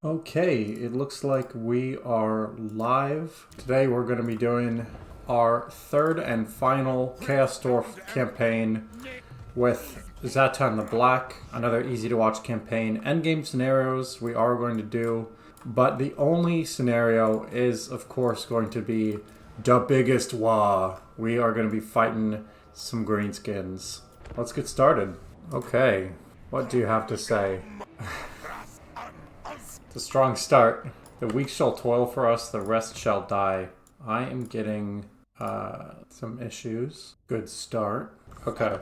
Okay, it looks like we are live. Today we're going to be doing our third and final Chaos Dwarfs campaign with Zhatan the Black. Another easy to watch campaign. Endgame scenarios we are going to do, but the only scenario is of course going to be the Biggest WAAAGH. We are going to be fighting some greenskins. Let's get started. Okay, what do you have to say? A strong start. The weak shall toil for us, the rest shall die. I am getting some issues. Good start. Okay.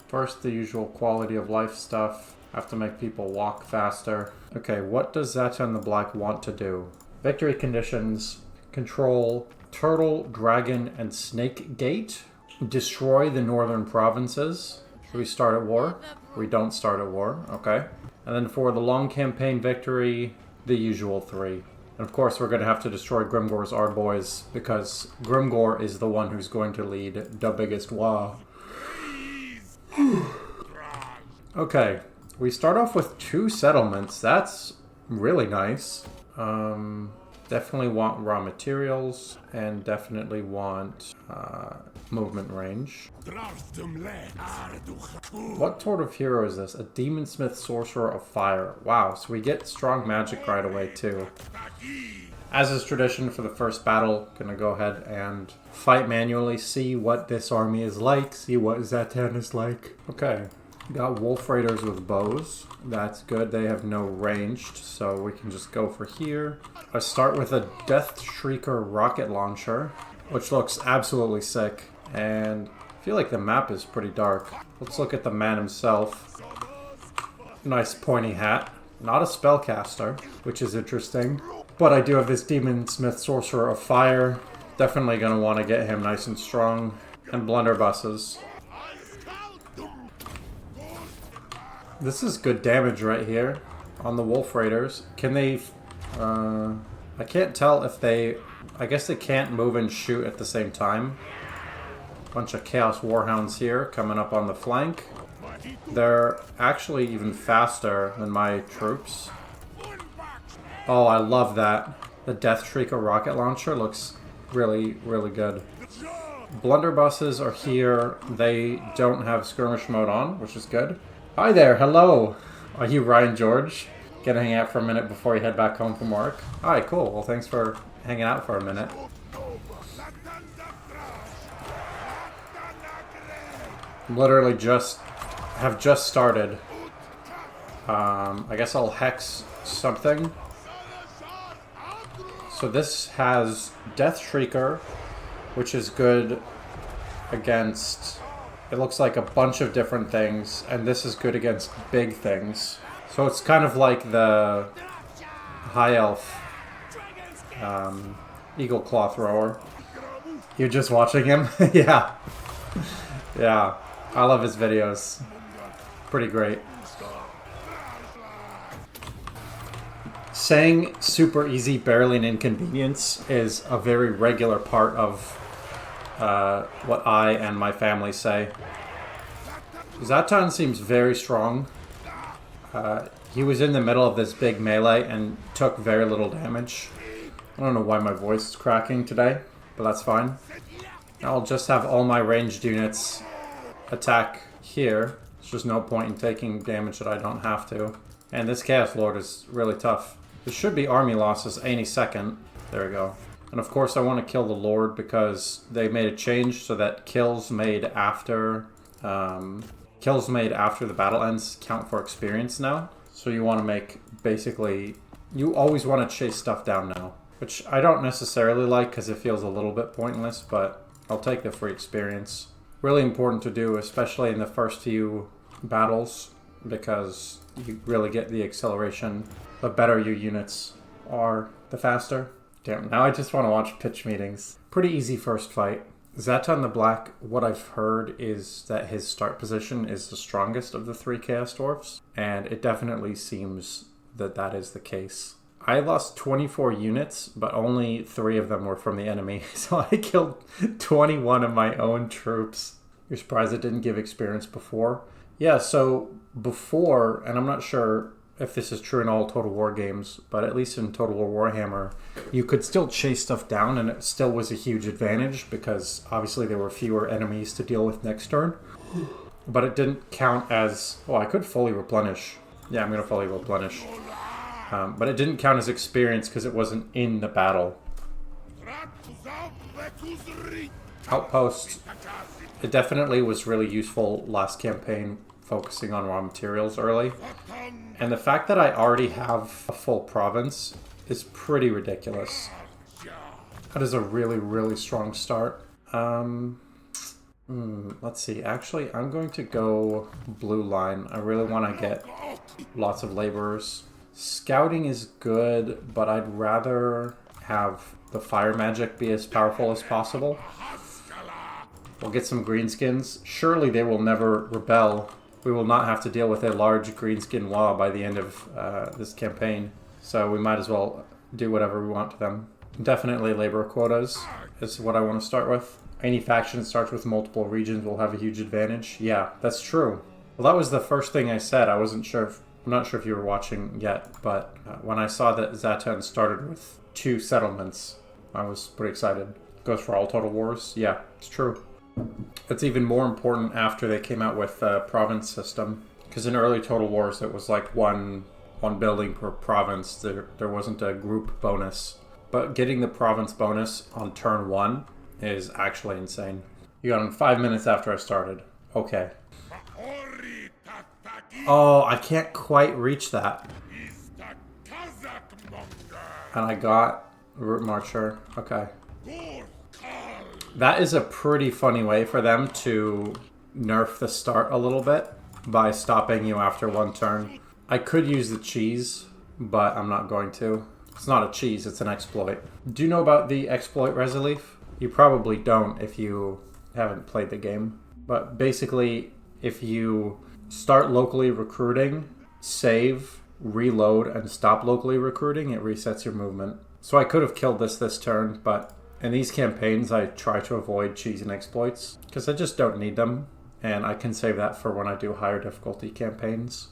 First, the usual quality of life stuff. Have to make people walk faster. Okay, what does Zhatan the Black want to do? Victory conditions. Control Turtle, Dragon, and Snake Gate. Destroy the northern provinces. Do we start at war? We don't start at war. Okay. And then for the long campaign victory, the usual three. And of course, we're going to have to destroy Grimgor's Ardboys, because Grimgor is the one who's going to lead the Biggest WAAAGH. Okay, we start off with 2 settlements. That's really nice. Definitely want raw materials, and definitely want movement range. What sort of hero is this? A demonsmith sorcerer of fire. Wow, so we get strong magic right away too. As is tradition for the first battle, gonna go ahead and fight manually, see what this army is like, see what Zhatan is like. Okay, got wolf raiders with bows. That's good, they have no ranged, so we can just go for here. I start with a Death Shrieker rocket launcher, which looks absolutely sick, and I feel like the map is pretty dark. Let's look at the man himself. Nice pointy hat. Not a spellcaster, which is interesting. But I do have this Demonsmith Sorcerer of Fire. Definitely going to want to get him nice and strong. And blunderbusses. This is good damage right here on the Wolf Raiders. Can they... I can't tell if they... I guess they can't move and shoot at the same time. Bunch of Chaos Warhounds here coming up on the flank. They're actually even faster than my troops. Oh, I love that. The Death Shrieker rocket launcher looks really, really good. Blunderbusses are here. They don't have skirmish mode on, which is good. Hi there, hello. Are you Ryan George? Gonna hang out for a minute before you head back home from work? Alright, cool. Well, thanks for hanging out for a minute. Literally have just started. I guess I'll hex something. So this has Death Shrieker, which is good against, it looks like a bunch of different things, and this is good against big things. So it's kind of like the High Elf Eagle Claw Thrower. You're just watching him? Yeah. Yeah. I love his videos. Pretty great. Saying super easy, barely an inconvenience is a very regular part of what I and my family say. Zhatan seems very strong. He was in the middle of this big melee and took very little damage. I don't know why my voice is cracking today, but that's fine. I'll just have all my ranged units attack here. There's just no point in taking damage that I don't have to. And this Chaos Lord is really tough. There should be army losses any second. There we go. And of course I want to kill the Lord because they made a change so that kills made after the battle ends count for experience now. So you want to make, basically, you always want to chase stuff down now. Which I don't necessarily like because it feels a little bit pointless, but I'll take the free experience. Really important to do, especially in the first few battles, because you really get the acceleration. The better your units are, the faster. Damn, now I just want to watch pitch meetings. Pretty easy first fight. Zhatan the Black, what I've heard is that his start position is the strongest of the 3 Chaos Dwarfs, and it definitely seems that that is the case. I lost 24 units, but only 3 of them were from the enemy, so I killed 21 of my own troops. You're surprised it didn't give experience before? Yeah, so before, and I'm not sure if this is true in all Total War games, but at least in Total War Warhammer, you could still chase stuff down and it still was a huge advantage because obviously there were fewer enemies to deal with next turn. But it didn't count as... Oh, I could fully replenish. Yeah, I'm going to fully replenish. But it didn't count as experience because it wasn't in the battle. Outpost. It definitely was really useful last campaign, focusing on raw materials early. And the fact that I already have a full province is pretty ridiculous. That is a really, really strong start. Let's see. Actually, I'm going to go blue line. I really want to get lots of laborers. Scouting is good, but I'd rather have the fire magic be as powerful as possible. We'll get some greenskins. Surely they will never rebel. We will not have to deal with a large greenskin WAAAGH by the end of this campaign. So we might as well do whatever we want to them. Definitely labor quotas is what I want to start with. Any faction that starts with multiple regions will have a huge advantage. Yeah, that's true. Well, that was the first thing I said. I'm not sure if you were watching yet, but when I saw that Zhatan started with 2 settlements, I was pretty excited. Goes for all Total Wars? Yeah, it's true. It's even more important after they came out with the province system. Because in early Total Wars, it was like one building per province. There wasn't a group bonus. But getting the province bonus on turn 1 is actually insane. You got them 5 minutes after I started. Okay. Oh, I can't quite reach that. And I got Root Marcher. Okay. That is a pretty funny way for them to nerf the start a little bit by stopping you after 1 turn. I could use the cheese, but I'm not going to. It's not a cheese, it's an exploit. Do you know about the exploit Resilief? You probably don't if you haven't played the game. But basically, if you start locally recruiting, save, reload, and stop locally recruiting, it resets your movement. So I could have killed this turn, but in these campaigns I try to avoid cheese and exploits, because I just don't need them, and I can save that for when I do higher difficulty campaigns.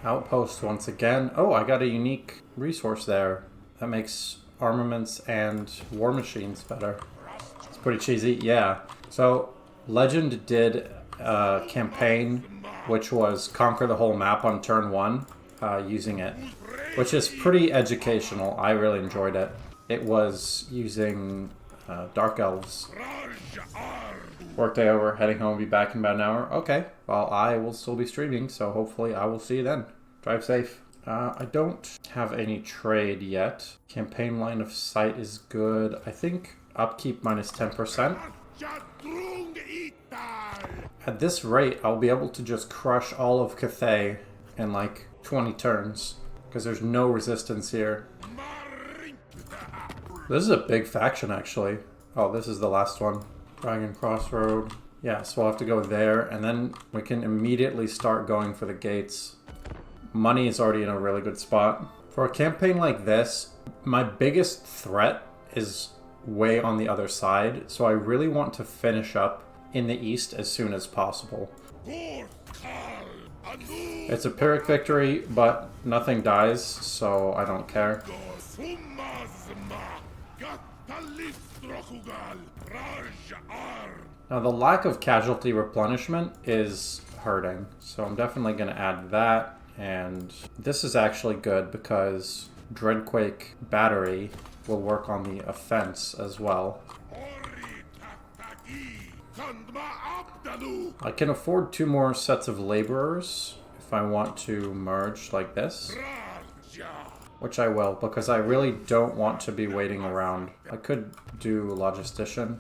Outpost once again. Oh, I got a unique resource there. That makes armaments and war machines better. It's pretty cheesy, yeah. So, Legend did a campaign which was conquer the whole map on turn 1 using it, which is pretty educational. I really enjoyed it. It was using Dark Elves. Workday over, heading home, be back in about an hour. Okay, well, I will still be streaming, so hopefully I will see you then. Drive safe. I don't have any trade yet. Campaign line of sight is good. I think upkeep minus 10%. At this rate, I'll be able to just crush all of Cathay in like 20 turns, because there's no resistance here. This is a big faction, actually. Oh, this is the last one. Dragon Crossroad. Yeah, so we'll have to go there, and then we can immediately start going for the gates. Money is already in a really good spot. For a campaign like this, my biggest threat is way on the other side, so I really want to finish up in the east as soon as possible. It's a Pyrrhic victory, but nothing dies, so I don't care. Now the lack of casualty replenishment is hurting, so I'm definitely going to add that. And this is actually good because Dreadquake Battery will work on the offense as well. I can afford 2 more sets of laborers if I want to merge like this. Which I will, because I really don't want to be waiting around. I could do Logistician.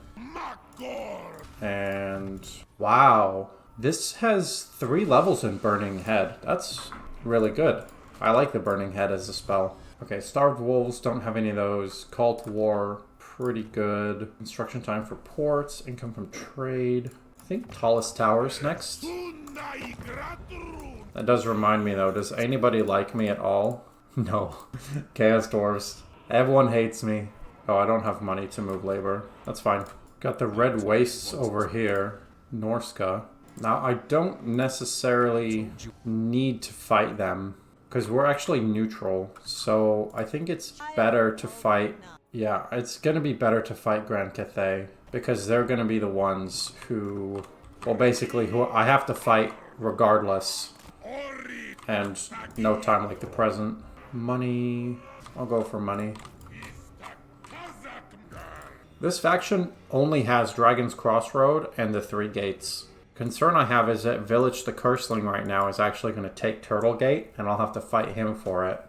And wow, this has 3 levels in Burning Head. That's really good. I like the Burning Head as a spell. Okay, Starved Wolves, don't have any of those. Call to War, pretty good. Construction time for ports, income from trade. I think Tallest Towers next. That does remind me though, does anybody like me at all? No. Chaos Dwarfs. Everyone hates me. Oh, I don't have money to move labor. That's fine. Got the Red Wastes over here. Norska. Now, I don't necessarily need to fight them, because we're actually neutral, so I think it's better to fight... Yeah, it's going to be better to fight Grand Cathay, because they're going to be the ones who... Well, basically, who I have to fight regardless, and no time like the present. Money... I'll go for money. This faction only has Dragon's Crossroad and the 3 gates. Concern I have is that Village the Curseling right now is actually going to take Turtle Gate, and I'll have to fight him for it.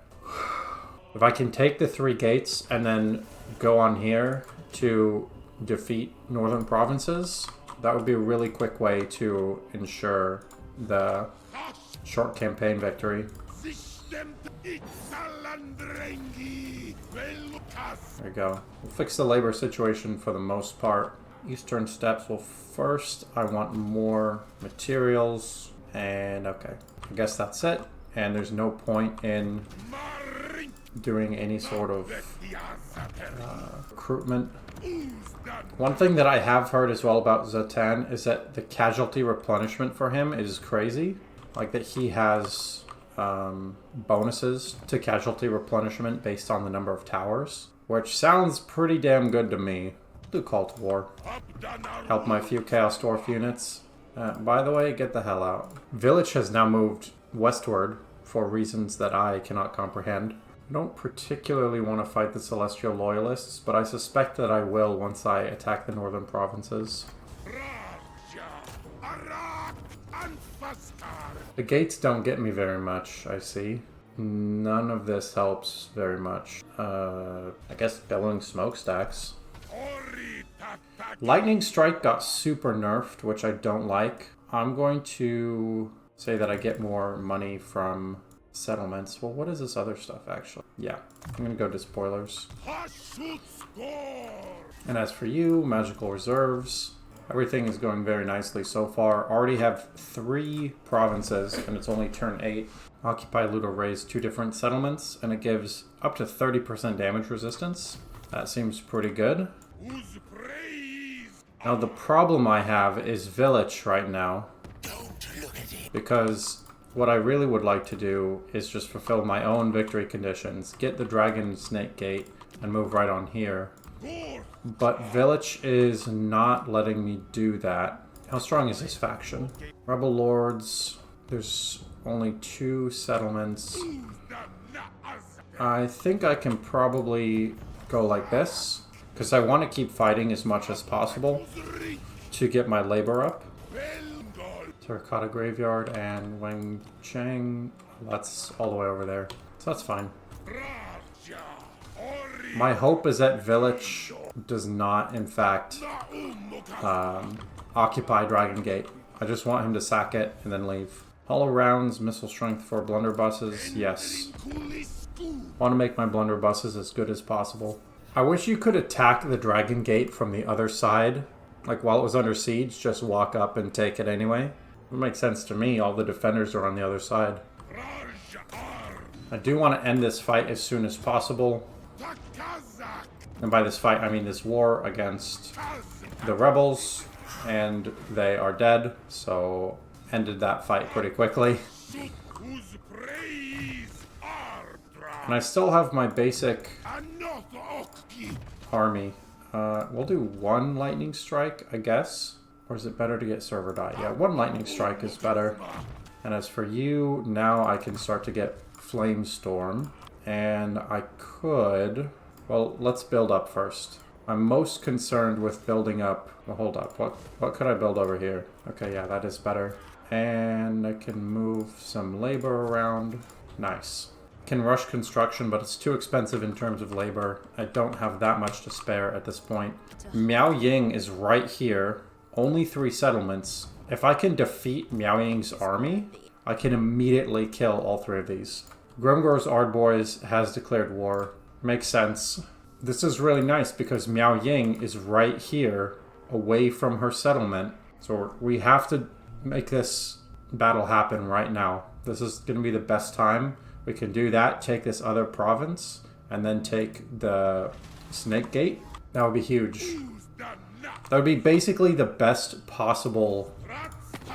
If I can take the 3 gates and then go on here to defeat Northern Provinces, that would be a really quick way to ensure the short campaign victory. There we go. We'll fix the labor situation for the most part. Eastern Steppes, well, first I want more materials, and okay, I guess that's it. And there's no point in doing any sort of recruitment. One thing that I have heard as well about Zhatan is that the casualty replenishment for him is crazy. Like that he has bonuses to casualty replenishment based on the number of towers, which sounds pretty damn good to me. Do Call to War. Help my few Chaos Dwarf units. By the way, get the hell out. Village has now moved westward for reasons that I cannot comprehend. I don't particularly want to fight the Celestial Loyalists, but I suspect that I will once I attack the northern provinces. The gates don't get me very much, I see. None of this helps very much. I guess billowing smokestacks. Lightning Strike got super nerfed, which I don't like. I'm going to say that I get more money from settlements. Well, what is this other stuff, actually? Yeah, I'm going to go to spoilers. And as for you, magical reserves. Everything is going very nicely so far. Already have 3 provinces, and it's only turn 8. Occupy Ludo raise 2 different settlements, and it gives up to 30% damage resistance. That seems pretty good. Now the problem I have is Village right now, because what I really would like to do is just fulfill my own victory conditions, get the Dragon Snake Gate, and move right on here. But Village is not letting me do that. How strong is this faction? Rebel Lords, there's only 2 settlements. I think I can probably go like this, because I want to keep fighting as much as possible to get my labor up. Terracotta Graveyard and Wang Chang, that's all the way over there, so that's fine. My hope is that Village does not, in fact, occupy Dragon Gate. I just want him to sack it and then leave. Hollow rounds, missile strength for blunderbusses, yes. Want to make my blunderbusses as good as possible. I wish you could attack the Dragon Gate from the other side. Like while it was under siege, just walk up and take it anyway. It makes sense to me, all the defenders are on the other side. I do want to end this fight as soon as possible. And by this fight, I mean this war against the rebels. And they are dead, so ended that fight pretty quickly. And I still have my basic army. We'll do 1 lightning strike, I guess. Or is it better to get server die? Yeah, 1 lightning strike is better. And as for you, now I can start to get flame storm. And I could... Well, let's build up first. I'm most concerned with building up... Well, hold up. What could I build over here? Okay, yeah, that is better. And I can move some labor around. Nice. Can rush construction, but it's too expensive in terms of labor. I don't have that much to spare at this point. Miao Ying is right here. Only 3 settlements. If I can defeat Miao Ying's army, I can immediately kill all 3 of these. Grimgor's Ardboys has declared war. Makes sense. This is really nice because Miao Ying is right here, away from her settlement. So we have to make this battle happen right now. This is going to be the best time. We can do that, take this other province, and then take the Snake Gate. That would be huge. That would be basically the best possible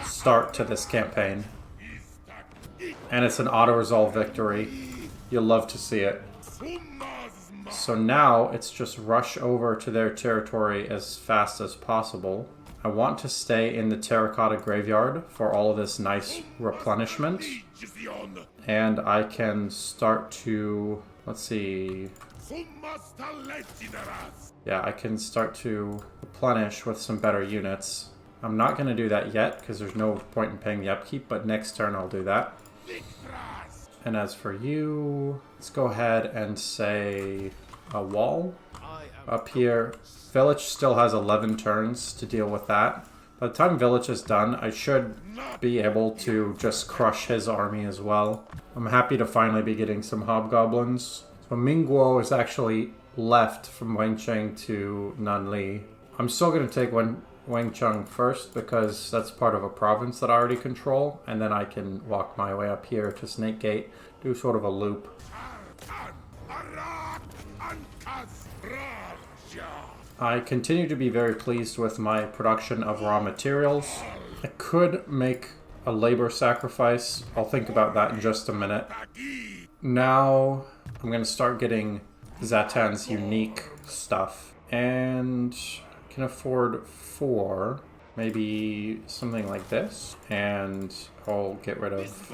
start to this campaign. And it's an auto-resolve victory. You'll love to see it. So now it's just rush over to their territory as fast as possible. I want to stay in the terracotta graveyard for all of this nice replenishment. And I can start to... let's see... yeah, I can start to replenish with some better units. I'm not going to do that yet, because there's no point in paying the upkeep, but next turn I'll do that. And as for you, let's go ahead and say a wall up here. Village still has 11 turns to deal with that. By the time Village is done, I should be able to just crush his army as well. I'm happy to finally be getting some hobgoblins. So Mingguo is actually left from Wencheng to Nanli. I'm still going to take Wencheng first because that's part of a province that I already control, and then I can walk my way up here to Snake Gate, do sort of a loop. I continue to be very pleased with my production of raw materials. I could make a labor sacrifice. I'll think about that in just a minute. Now I'm going to start getting Zhatan's unique stuff, and can afford 4, maybe something like this, and I'll get rid of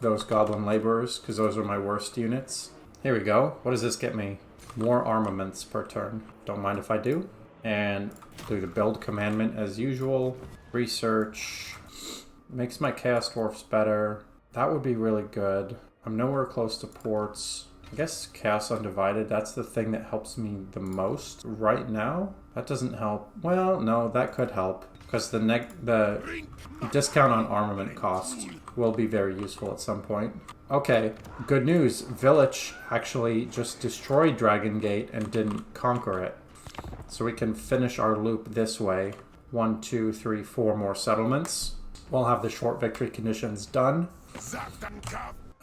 those goblin laborers because those are my worst units. Here we go. What does this get me? More armaments per turn. Don't mind if I do. And do the build commandment as usual. Research makes my Chaos Dwarfs better. That would be really good. I'm nowhere close to ports. I guess Chaos Undivided, that's the thing that helps me the most right now. That doesn't help. Well, no, that could help. Because the discount on armament cost will be very useful at some point. Okay, good news. Village actually just destroyed Dragon Gate and didn't conquer it. So we can finish our loop this way. 1, 2, 3, 4 more settlements. We'll have the short victory conditions done.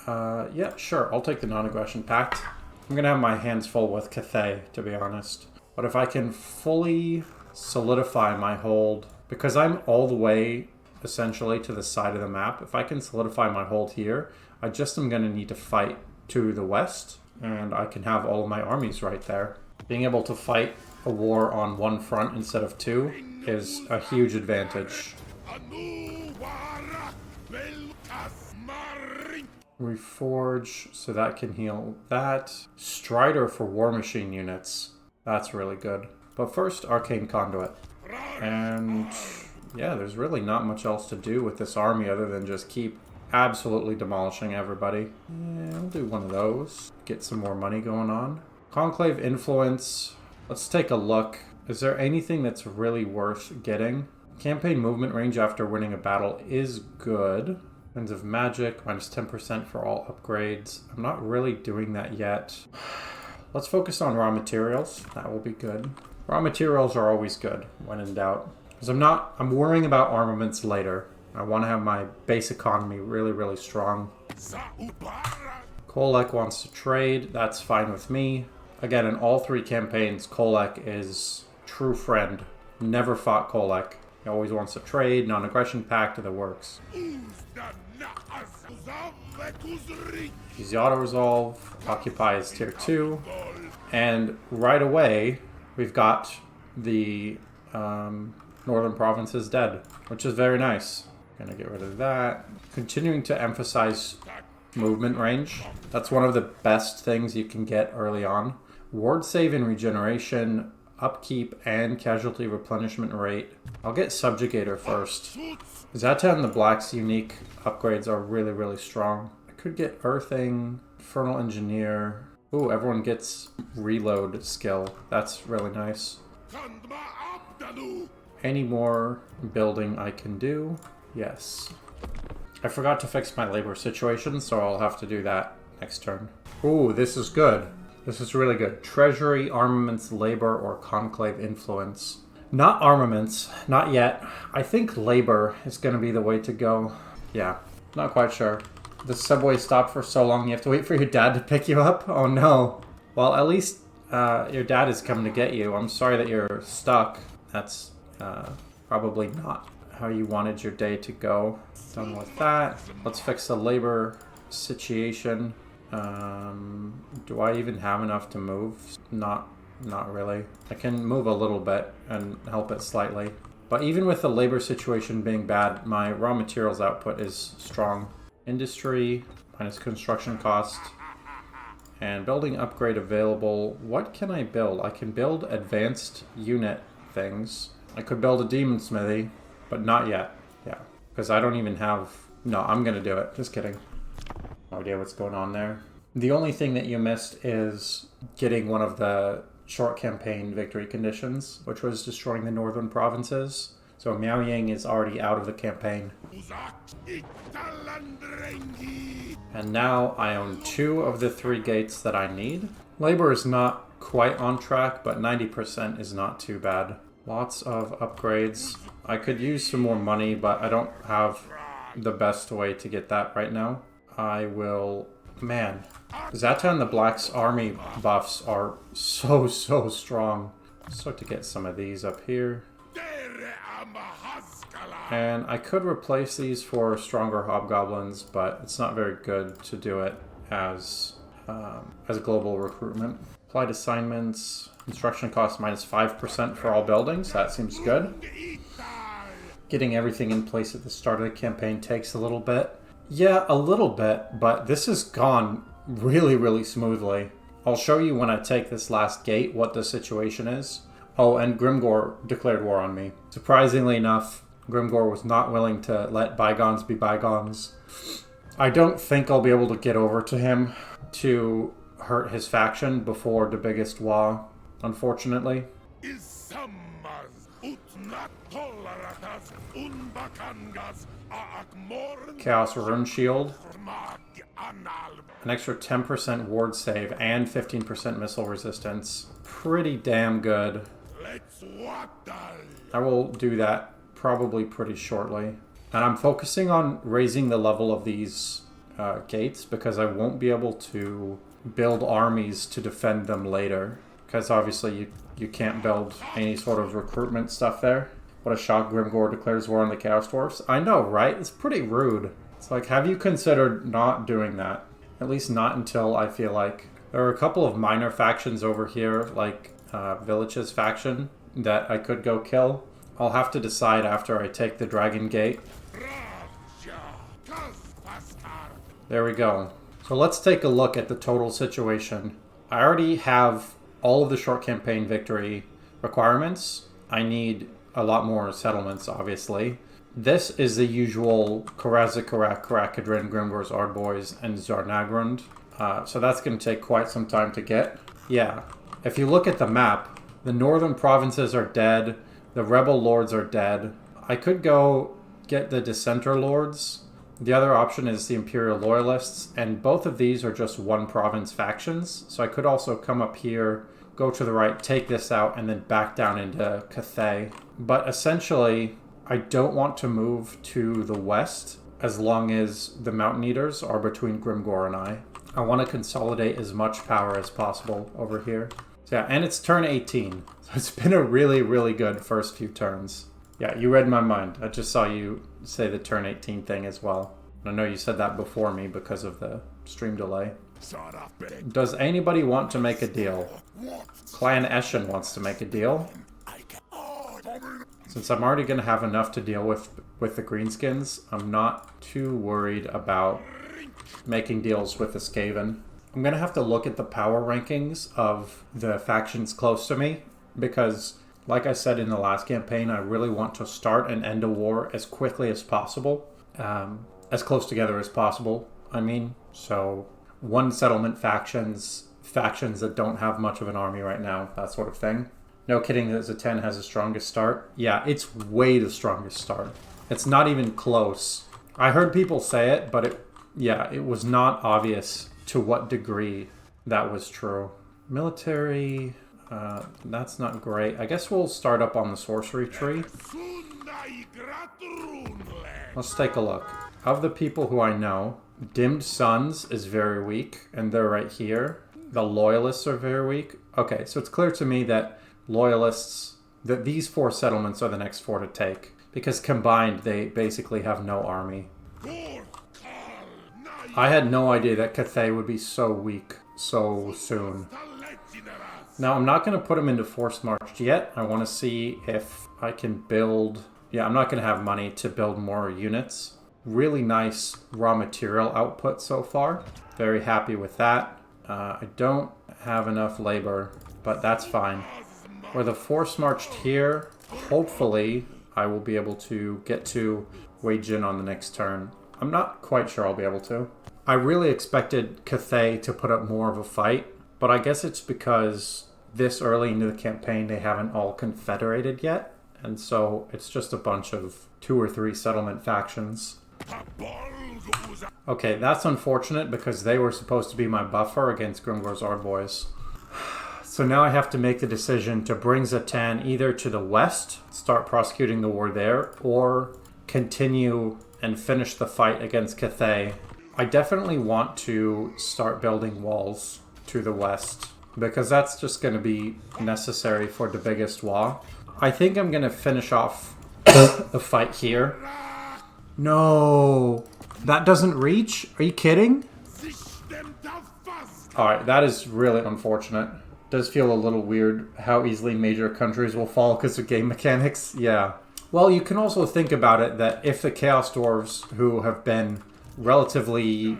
Yeah, sure. I'll take the non-aggression pact. I'm going to have my hands full with Cathay, to be honest. But if I can fully solidify my hold, because I'm all the way, essentially, to the side of the map, if I can solidify my hold here, I just am going to need to fight to the west, and I can have all of my armies right there. Being able to fight a war on one front instead of 2 is a huge advantage. Reforge, so that can heal that. Strider for War Machine units. That's really good. But first, Arcane Conduit. And yeah, there's really not much else to do with this army other than just keep absolutely demolishing everybody. Yeah, I'll do one of those. Get some more money going on. Conclave Influence. Let's take a look. Is there anything that's really worth getting? Campaign movement range after winning a battle is good. Winds of Magic, minus 10% for all upgrades. I'm not really doing that yet. Let's focus on raw materials. That will be good. Raw materials are always good when in doubt. Because I'm worrying about armaments later. I want to have my base economy really, really strong. Kolek wants to trade. That's fine with me. Again, in all 3 campaigns, Kolek is true friend. Never fought Kolek. He always wants to trade, non-aggression pact, the works. Use the auto-resolve, Occupy is tier 2, and right away we've got the northern provinces dead, which is very nice. Gonna get rid of that. Continuing to emphasize movement range. That's one of the best things you can get early on. Ward save and regeneration, upkeep, and casualty replenishment rate. I'll get Subjugator first. Zhatan the Black's unique upgrades are really, really strong. I could get Earthing, Infernal Engineer. Ooh, everyone gets Reload skill. That's really nice. Any more building I can do? Yes. I forgot to fix my labor situation, so I'll have to do that next turn. Ooh, this is good. This is really good. Treasury, Armaments, Labor, or Conclave Influence. Not Armaments. Not yet. I think Labor is going to be the way to go. Yeah, not quite sure. The subway stopped for so long you have to wait for your dad to pick you up? Oh no. Well, at least your dad is coming to get you. I'm sorry that you're stuck. That's probably not how you wanted your day to go. Done with that. Let's fix the labor situation. Do I even have enough to move? Not really. I can move a little bit and help it slightly. But even with the labor situation being bad, my raw materials output is strong. Industry minus construction cost. And building upgrade available. What can I build? I can build advanced unit things. I could build a demon smithy, but not yet. Yeah, because I don't even have... No, I'm going to do it. Just kidding. No idea what's going on there. The only thing that you missed is getting one of the short campaign victory conditions, which was destroying the northern provinces. So Miaoying is already out of the campaign. And now I own 2 of the 3 gates that I need. Labor is not quite on track, but 90% is not too bad. Lots of upgrades. I could use some more money, but I don't have the best way to get that right now. I will... Man, Zhatan the Black's army buffs are so strong. Start to get some of these up here. And I could replace these for stronger hobgoblins, but it's not very good to do it as global recruitment. Applied assignments, construction cost minus 5% for all buildings. That seems good. Getting everything in place at the start of the campaign takes a little bit. Yeah, a little bit, but this has gone really smoothly. I'll show you when I take this last gate what the situation is. Oh, and Grimgor declared war on me. Surprisingly enough, Grimgor was not willing to let bygones be bygones. I don't think I'll be able to get over to him to hurt his faction before the Biggest WAAAGH, unfortunately. Chaos Rune Shield. An extra 10% ward save and 15% missile resistance. Pretty damn good. I will do that probably pretty shortly. And I'm focusing on raising the level of these gates because I won't be able to build armies to defend them later. Because obviously you can't build any sort of recruitment stuff there. What a shock, Grimgor declares war on the Chaos Dwarfs. I know, right? It's pretty rude. It's like, have you considered not doing that? At least not until I feel like... There are a couple of minor factions over here, like Village's faction, that I could go kill. I'll have to decide after I take the Dragon Gate. There we go. So let's take a look at the total situation. I already have all of the short campaign victory requirements. I need a lot more settlements, obviously. This is the usual Karazikarak, Karakadrin, Grimgor's Ardboys, and Zarnagrund. So that's going to take quite some time to get. Yeah, if you look at the map, the northern provinces are dead, the rebel lords are dead. I could go get the dissenter lords. The other option is the Imperial Loyalists, and both of these are just one province factions. So I could also come up here, go to the right, take this out, and then back down into Cathay. But essentially, I don't want to move to the west as long as the Mountain Eaters are between Grimgor and I. I want to consolidate as much power as possible over here. So yeah, and it's turn 18. So it's been a really good first few turns. Yeah, you read my mind. I just saw you say the turn 18 thing as well. I know you said that before me because of the stream delay. Does anybody want to make a deal? Clan Eshin wants to make a deal. Since I'm already going to have enough to deal with the Greenskins, I'm not too worried about making deals with the Skaven. I'm going to have to look at the power rankings of the factions close to me, because, like I said in the last campaign, I really want to start and end a war as quickly as possible. As close together as possible, I mean. So, one settlement factions that don't have much of an army right now, that sort of thing. No kidding that Zhatan has the strongest start. Yeah, it's way the strongest start. It's not even close. I heard people say it, but it was not obvious to what degree that was true. Military, that's not great. I guess we'll start up on the sorcery tree. Let's take a look. Of the people who I know, Dimmed Suns is very weak, and they're right here. The Loyalists are very weak. Okay, so it's clear to me that Loyalists, that these 4 settlements are the next 4 to take. because combined they basically have no army. I had no idea that Cathay would be so weak so soon. Now, I'm not going to put him into forced march yet. I want to see if I can build... Yeah, I'm not going to have money to build more units. Really nice raw material output so far. Very happy with that. I don't have enough labor, but that's fine. For the forced marched here, hopefully I will be able to get to WAAAGH on the next turn. I'm not quite sure I'll be able to. I really expected Cathay to put up more of a fight, but I guess it's because this early into the campaign they haven't all confederated yet, and so it's just a bunch of 2 or 3 settlement factions. Okay, that's unfortunate because they were supposed to be my buffer against Grimgor's Ardboys. So now I have to make the decision to bring Zhatan either to the west, start prosecuting the war there, or continue and finish the fight against Cathay. I definitely want to start building walls to the west, because that's just going to be necessary for the Biggest WAAAGH. I think I'm going to finish off the fight here. No! That doesn't reach? Are you kidding? Alright, that is really unfortunate. Does feel a little weird how easily major countries will fall because of game mechanics. Yeah. Well, you can also think about it that if the Chaos Dwarfs, who have been relatively,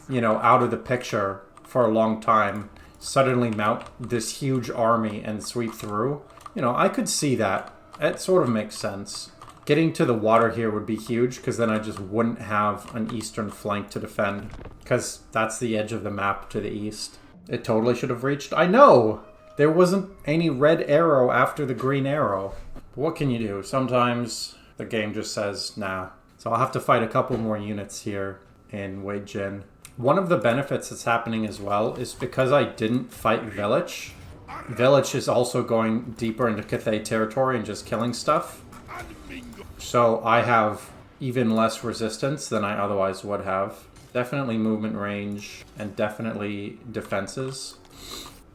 you know, out of the picture for a long time, suddenly mount this huge army and sweep through, you know, I could see that. It sort of makes sense. Getting to the water here would be huge, because then I just wouldn't have an eastern flank to defend, because that's the edge of the map to the east. It totally should have reached. I know! There wasn't any red arrow after the green arrow. But what can you do? Sometimes the game just says, nah. So I'll have to fight a couple more units here in WAAAGH. One of the benefits that's happening as well is because I didn't fight Village. Village is also going deeper into Cathay territory and just killing stuff. So I have even less resistance than I otherwise would have. Definitely movement range and definitely defenses.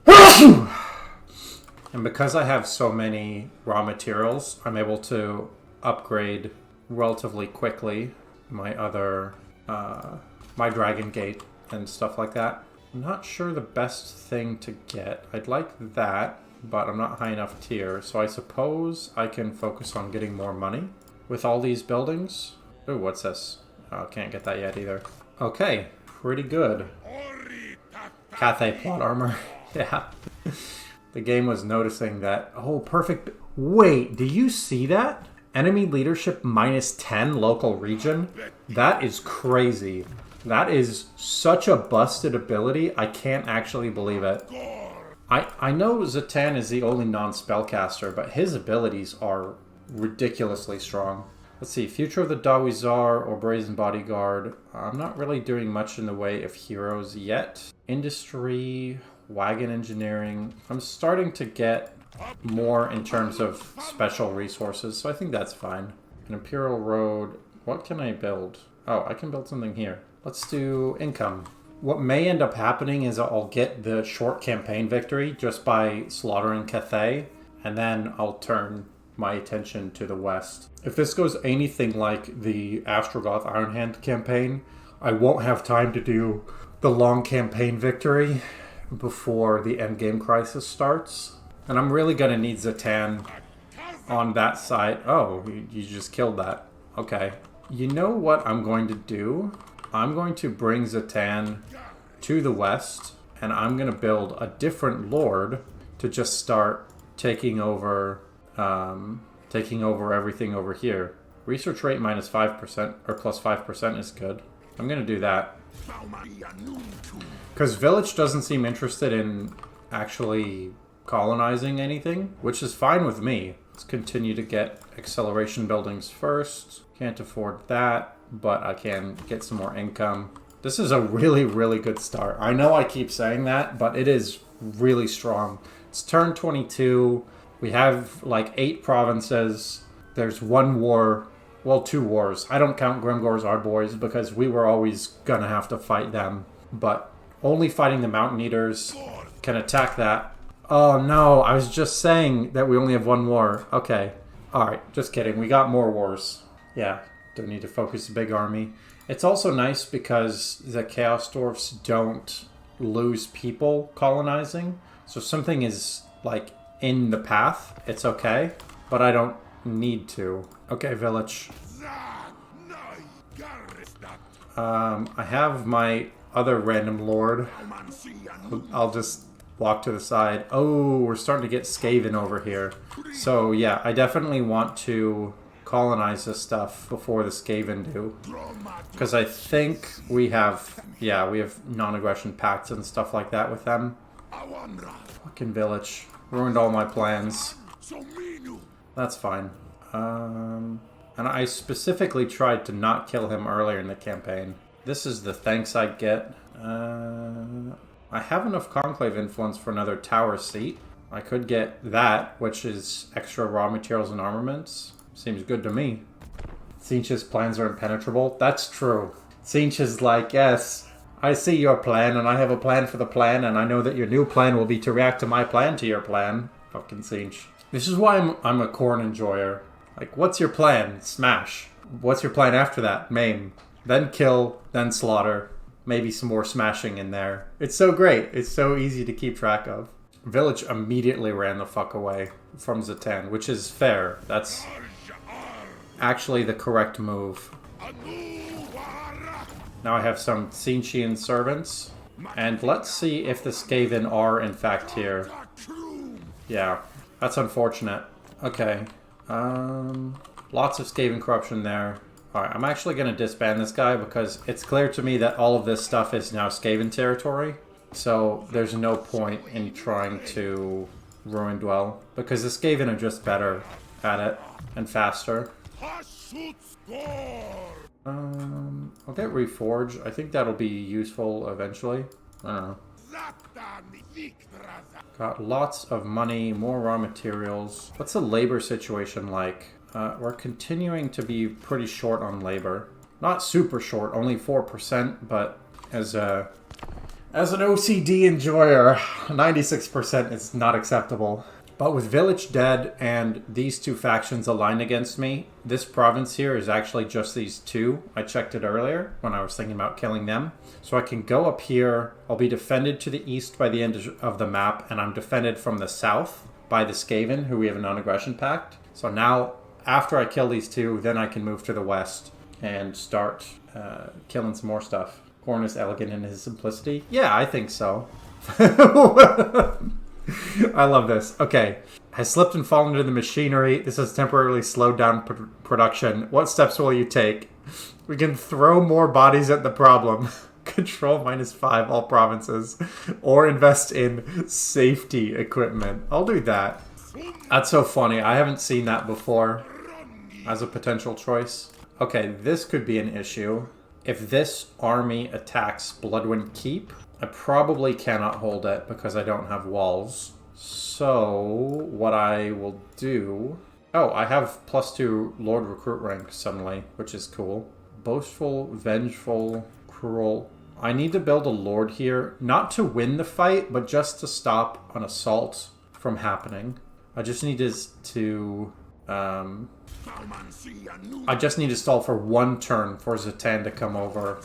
And because I have so many raw materials, I'm able to upgrade relatively quickly my other, my Dragon Gate and stuff like that. I'm not sure the best thing to get. I'd like that, but I'm not high enough tier, so I suppose I can focus on getting more money with all these buildings. Ooh, what's this? Oh, can't get that yet either. Okay, pretty good. Cathay plot armor. Yeah. The game was noticing that. Oh, perfect. Wait, do you see that? Enemy leadership -10 local region? That is crazy. That is such a busted ability. I can't actually believe it. I know Zhatan is the only non-spellcaster, but his abilities are ridiculously strong. Let's see, Future of the Dawizar or Brazen Bodyguard. I'm not really doing much in the way of heroes yet. Industry, Wagon Engineering. I'm starting to get more in terms of special resources, so I think that's fine. An Imperial Road. What can I build? Oh, I can build something here. Let's do income. What may end up happening is I'll get the short campaign victory just by slaughtering Cathay, and then I'll turn my attention to the west. If this goes anything like the Astrogoth Ironhand campaign, I won't have time to do the long campaign victory before the Endgame Crisis starts. And I'm really gonna need Zhatan on that side. Oh, you just killed that. Okay. You know what I'm going to do? I'm going to bring Zhatan to the west, and I'm going to build a different lord to just start taking over everything over here. Research rate -5% or +5% is good. I'm going to do that. Because Village doesn't seem interested in actually colonizing anything, which is fine with me. Let's continue to get acceleration buildings first. Can't afford that, but I can get some more income. This is a really, really good start. I know I keep saying that, but it is really strong. It's turn 22. We have like 8 provinces. There's 1 war. Well, 2 wars. I don't count Grimgor's Ardboys because we were always gonna have to fight them. But only fighting the Mountain Eaters can attack that. Oh no, I was just saying that we only have 1 war. Okay. Alright, just kidding. We got more wars. Yeah, don't need to focus a big army. It's also nice because the Chaos Dwarfs don't lose people colonizing. So if something is, like, in the path, it's okay. But I don't need to. Okay, village. I have my other random lord. I'll just walk to the side. Oh, we're starting to get Skaven over here. So yeah, I definitely want to colonize this stuff before the Skaven do. Because I think we have, yeah, we have non-aggression pacts and stuff like that with them. Fucking village. Ruined all my plans. That's fine. And I specifically tried to not kill him earlier in the campaign. This is the thanks I get. I have enough Conclave influence for another tower seat. I could get that, which is extra raw materials and armaments. Seems good to me. Tzeentch's plans are impenetrable. That's true. Tzeentch is like, yes, I see your plan, and I have a plan for the plan, and I know that your new plan will be to react to my plan to your plan. Fucking Tzeentch. This is why I'm a corn enjoyer. Like, what's your plan? Smash. What's your plan after that? Maim. Then kill, then slaughter. Maybe some more smashing in there. It's so great. It's so easy to keep track of. Village immediately ran the fuck away from Zhatan, which is fair. That's actually the correct move. Now I have some Tzeentchian servants. And let's see if the Skaven are in fact here. Yeah, that's unfortunate. Okay. Lots of Skaven corruption there. Alright, I'm actually going to disband this guy because it's clear to me that all of this stuff is now Skaven territory. So there's no point in trying to ruin dwell because the Skaven are just better at it and faster. I'll get Reforge. I think that'll be useful eventually. I don't know. Got lots of money, more raw materials. What's the labor situation like? We're continuing to be pretty short on labor. Not super short, only 4%, but as an OCD enjoyer, 96% is not acceptable. But with Village dead and these two factions aligned against me, this province here is actually just these two. I checked it earlier when I was thinking about killing them. So I can go up here. I'll be defended to the east by the end of the map, and I'm defended from the south by the Skaven, who we have a non-aggression pact. So now, after I kill these two, then I can move to the west and start killing some more stuff. Khorne is elegant in his simplicity. Yeah, I think so. I love this. Okay. Has slipped and fallen into the machinery. This has temporarily slowed down production. What steps will you take? We can throw more bodies at the problem. Control -5 all provinces. Or invest in safety equipment. I'll do that. That's so funny. I haven't seen that before as a potential choice. Okay, this could be an issue. If this army attacks Bloodwind Keep, I probably cannot hold it because I don't have walls. So, what I will do... Oh, I have +2 Lord Recruit rank suddenly, which is cool. Boastful, Vengeful, Cruel. I need to build a Lord here, not to win the fight, but just to stop an assault from happening. I just need to stall for one turn for Zhatan to come over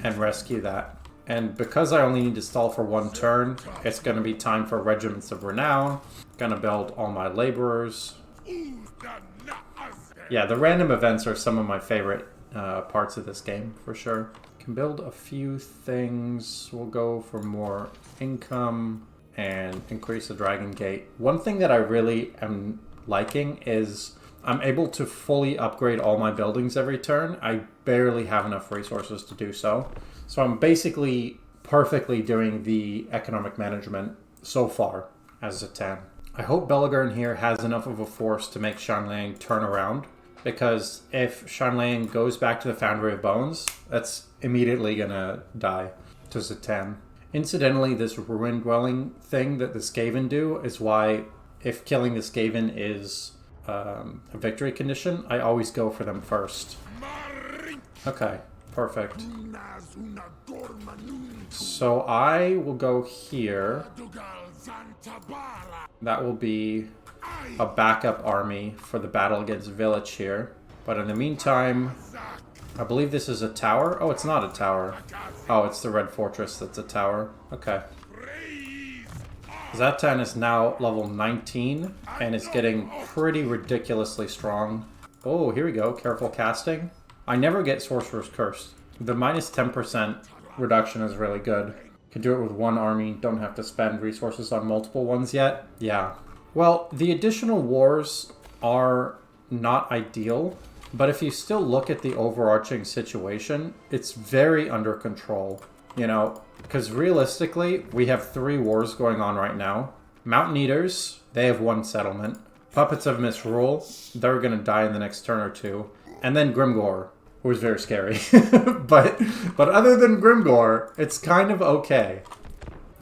and rescue that. And because I only need to stall for one turn, it's going to be time for Regiments of Renown. Going to build all my laborers. Yeah, the random events are some of my favorite parts of this game, for sure. Can build a few things. We'll go for more income and increase the Dragon Gate. One thing that I really am liking is I'm able to fully upgrade all my buildings every turn. I barely have enough resources to do so. So I'm basically perfectly doing the economic management so far as Zhatan. I hope Belegarn here has enough of a force to make Shanliang turn around, because if Shanliang goes back to the Foundry of Bones, that's immediately gonna die to Zhatan. Incidentally, this ruin dwelling thing that the Skaven do is why if killing the Skaven is a victory condition, I always go for them first. Okay, perfect. So I will go here. That will be a backup army for the battle against Village here. But in the meantime, I believe this is a tower. Oh, it's not a tower. Oh, it's the Red Fortress that's a tower. Okay. Zhatan is now level 19, and is getting pretty ridiculously strong. Oh, here we go. Careful casting. I never get Sorcerer's Curse. The minus 10% reduction is really good. Can do it with one army, don't have to spend resources on multiple ones yet. Yeah. Well, the additional wars are not ideal, but if you still look at the overarching situation, it's very under control. You know, because realistically, we have 3 wars going on right now. Mountain Eaters, they have 1 settlement. Puppets of Misrule, they're going to die in the next turn or 2. And then Grimgore, who is very scary. but other than Grimgore, it's kind of okay.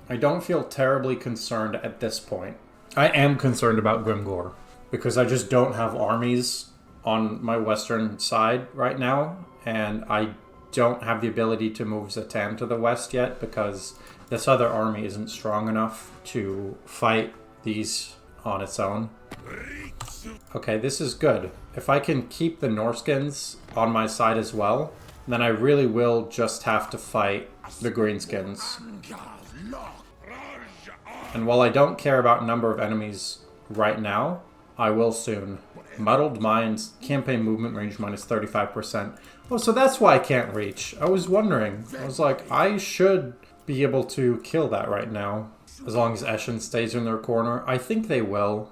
I don't feel terribly concerned at this point. I am concerned about Grimgore, because I just don't have armies on my western side right now, and I don't have the ability to move Zhatan to the west yet, because this other army isn't strong enough to fight these on its own. Okay, this is good. If I can keep the Norskins on my side as well, then I really will just have to fight the Greenskins. And while I don't care about number of enemies right now, I will soon. Muddled Minds, campaign movement range minus 35%. Oh, so that's why I can't reach. I was wondering. I was like, I should be able to kill that right now. As long as Eshin stays in their corner. I think they will.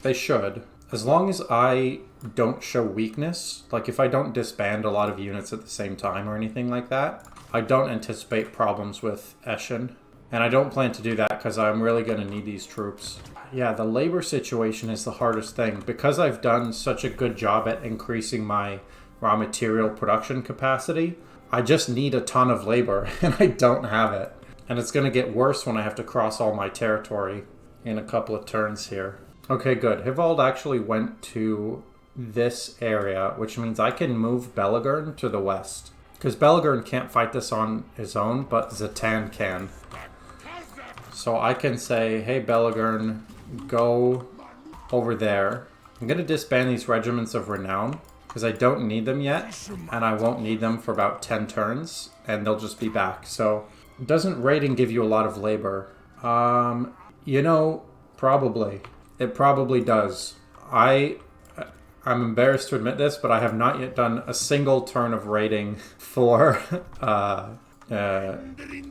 They should. As long as I don't show weakness, like if I don't disband a lot of units at the same time or anything like that, I don't anticipate problems with Eshin. And I don't plan to do that because I'm really going to need these troops. Yeah, the labor situation is the hardest thing. Because I've done such a good job at increasing my raw material production capacity, I just need a ton of labor, and I don't have it. And it's going to get worse when I have to cross all my territory in a couple of turns here. Okay, good. Hivald actually went to this area, which means I can move Belagurn to the west. Because Belagurn can't fight this on his own, but Zhatan can. So I can say, hey Belagurn, go over there. I'm going to disband these regiments of renown, because I don't need them yet, and I won't need them for about 10 turns, and they'll just be back. So, doesn't raiding give you a lot of labor? You know, probably. It probably does. I'm embarrassed to admit this, but I have not yet done a single turn of raiding for the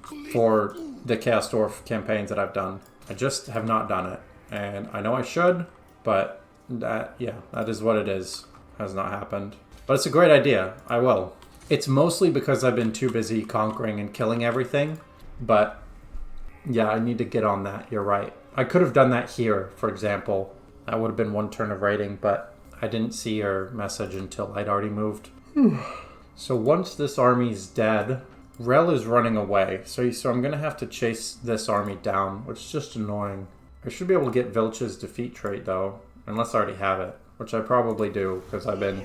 Chaos Dwarf campaigns that I've done. I just have not done it. And I know I should, but that is what it is. Has not happened. But it's a great idea. I will. It's mostly because I've been too busy conquering and killing everything. But yeah, I need to get on that. You're right. I could have done that here, for example. That would have been 1 turn of raiding, but I didn't see your message until I'd already moved. So once this army's dead, Rel is running away. So I'm going to have to chase this army down, which is just annoying. I should be able to get Vilch's defeat trait, though. Unless I already have it. Which I probably do, because I've been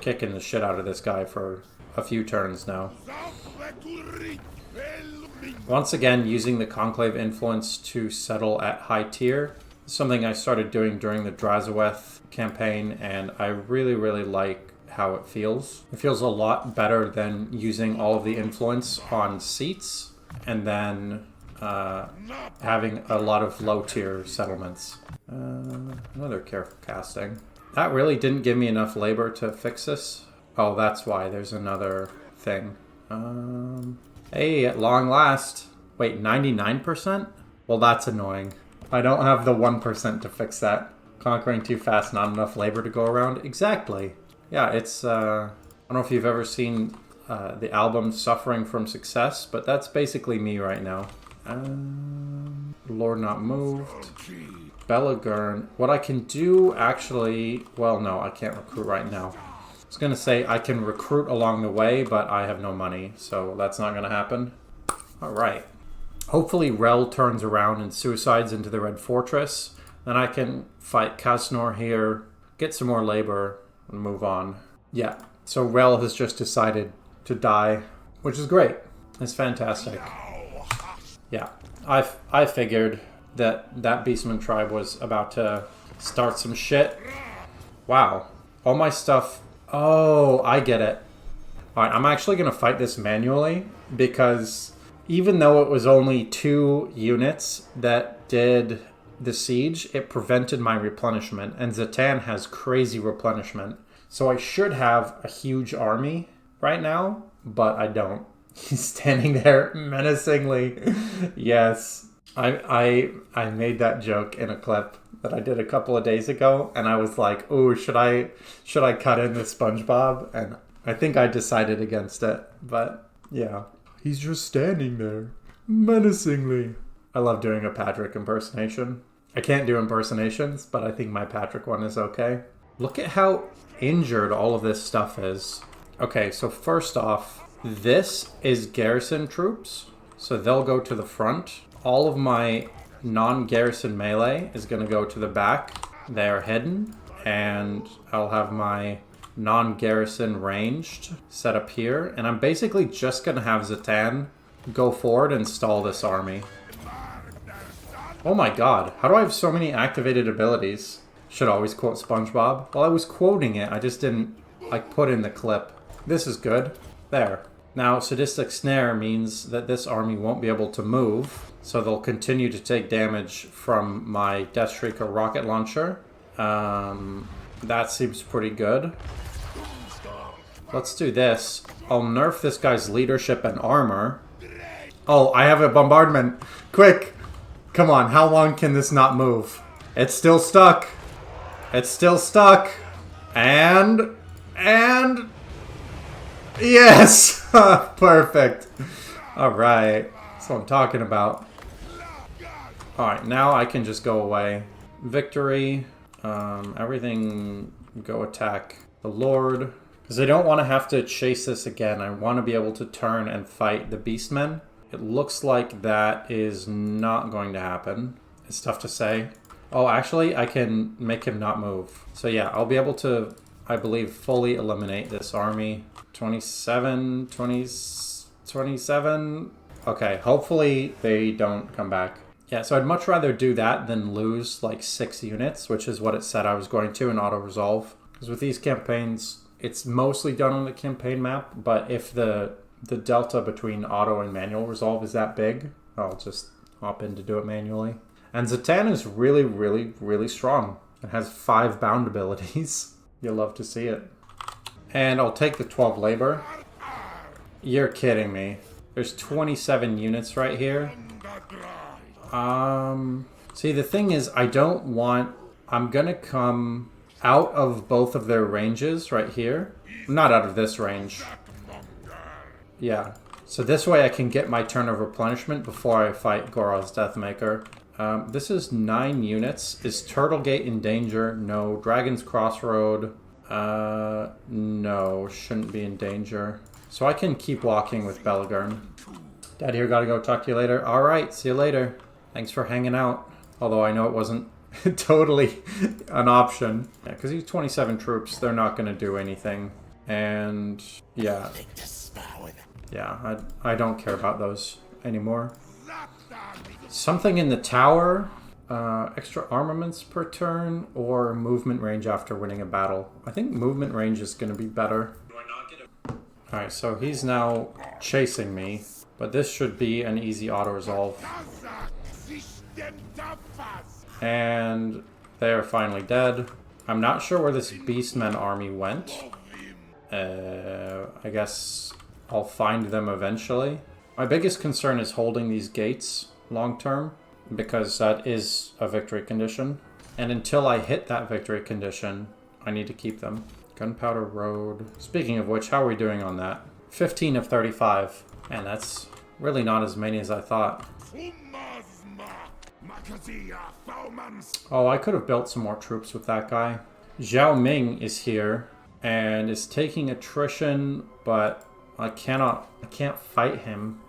kicking the shit out of this guy for a few turns now. Once again, using the Conclave influence to settle at high tier. Something I started doing during the Drazaweth campaign, and I really, really like how it feels. It feels a lot better than using all of the influence on seats, and then having a lot of low tier settlements. Another careful casting. That really didn't give me enough labor to fix this. Oh, that's why. There's another thing. Hey, at long last. Wait, 99%? Well, that's annoying. I don't have the 1% to fix that. Conquering too fast, not enough labor to go around. Exactly. Yeah, it's, I don't know if you've ever seen the album Suffering from Success, but that's basically me right now. Lord not moved. Belagurn. What I can do, actually... Well, no, I can't recruit right now. I was going to say I can recruit along the way, but I have no money, so that's not going to happen. Alright. Hopefully Rel turns around and suicides into the Red Fortress. Then I can fight Kasnor here, get some more labor, and move on. Yeah, so Rel has just decided to die, which is great. It's fantastic. Yeah, I figured... that that Beastman tribe was about to start some shit. Wow. All my stuff... Oh, I get it. Alright, I'm actually going to fight this manually because even though it was only 2 units that did the siege, it prevented my replenishment. And Zhatan has crazy replenishment. So I should have a huge army right now, but I don't. He's standing there menacingly. Yes. I made that joke in a clip that I did a couple of days ago, and I was like, "Oh, should I cut in the SpongeBob?" And I think I decided against it. But yeah, he's just standing there menacingly. I love doing a Patrick impersonation. I can't do impersonations, but I think my Patrick one is okay. Look at how injured all of this stuff is. Okay, so first off, this is garrison troops, so they'll go to the front. All of my non-garrison melee is going to go to the back. They are hidden, and I'll have my non-garrison ranged set up here. And I'm basically just going to have Zhatan go forward and stall this army. Oh my god, how do I have so many activated abilities? Should always quote SpongeBob. Well, I was quoting it, I just didn't like put in the clip. This is good. There. Now, Sadistic Snare means that this army won't be able to move, so they'll continue to take damage from my Deathshrieker rocket launcher. That seems pretty good. Let's do this. I'll nerf this guy's leadership and armor. Oh, I have a bombardment. Quick! Come on, how long can this not move? It's still stuck. It's still stuck. And... Yes! Perfect. Alright. That's what I'm talking about. Alright, now I can just go away. Victory. Everything go attack the Lord. Because I don't want to have to chase this again. I want to be able to turn and fight the Beastmen. It looks like that is not going to happen. It's tough to say. Oh, actually, I can make him not move. So yeah, I'll be able to, I believe, fully eliminate this army. 27, 20, 27. Okay, hopefully they don't come back. Yeah, so I'd much rather do that than lose like 6 units, which is what it said I was going to in auto-resolve. Because with these campaigns, it's mostly done on the campaign map, but if the delta between auto and manual resolve is that big, I'll just hop in to do it manually. And Zhatan is really, really, really strong. It has 5 bound abilities. You'll love to see it. And I'll take the 12 labor. You're kidding me. There's 27 units right here. See, the thing is, I don't want... I'm gonna come out of both of their ranges right here. Not out of this range. Yeah. So this way I can get my turn of replenishment before I fight Gora's Deathmaker. This is 9 units. Is Turtlegate in danger? No. Dragon's Crossroad? No. Shouldn't be in danger. So I can keep walking with Belagurn. Dad here, gotta go. Talk to you later. Alright, see you later. Thanks for hanging out. Although I know it wasn't totally an option. Yeah, because these 27 troops, they're not gonna do anything. And yeah. Yeah, I don't care about those anymore. Something in the tower, extra armaments per turn, or movement range after winning a battle. I think movement range is going to be better. Alright, so he's now chasing me, but this should be an easy auto-resolve. And they are finally dead. I'm not sure where this Beastmen army went. I guess I'll find them eventually. My biggest concern is holding these gates long term, because that is a victory condition. And until I hit that victory condition, I need to keep them. Gunpowder Road. Speaking of which, how are we doing on that? 15 of 35. Man, that's really not as many as I thought. Oh, I could have built some more troops with that guy. Zhao Ming is here and is taking attrition, but I can't fight him.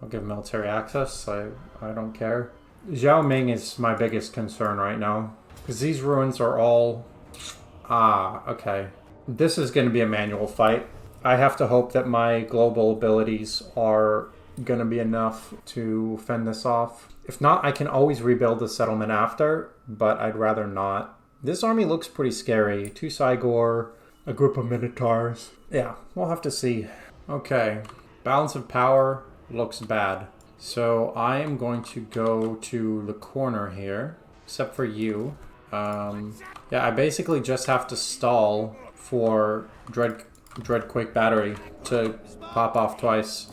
I'll give military access. I don't care. Zhao Ming is my biggest concern right now, because these ruins are all... Ah, okay. This is going to be a manual fight. I have to hope that my global abilities are gonna be enough to fend this off. If not, I can always rebuild the settlement after, but I'd rather not. This army looks pretty scary. 2 Cygor, a group of Minotaurs. Yeah, we'll have to see. Okay, balance of power looks bad. So I am going to go to the corner here, except for you. Yeah, I basically just have to stall for Dreadquake Battery to pop off twice.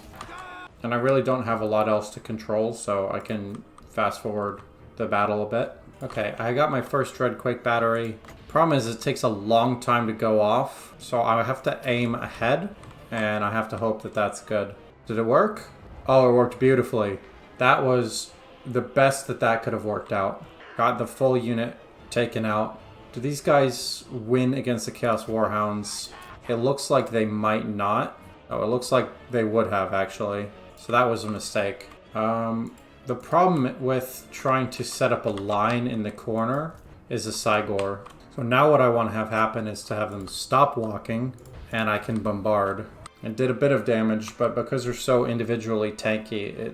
And I really don't have a lot else to control, so I can fast forward the battle a bit. Okay, I got my first Dreadquake Battery. Problem is it takes a long time to go off, so I have to aim ahead, and I have to hope that that's good. Did it work? Oh, it worked beautifully. That was the best that could have worked out. Got the full unit taken out. Do these guys win against the Chaos Warhounds? It looks like they might not. Oh, it looks like they would have, actually. So that was a mistake. The problem with trying to set up a line in the corner is a Cygor. So now what I want to have happen is to have them stop walking, and I can bombard. It did a bit of damage, but because they're so individually tanky,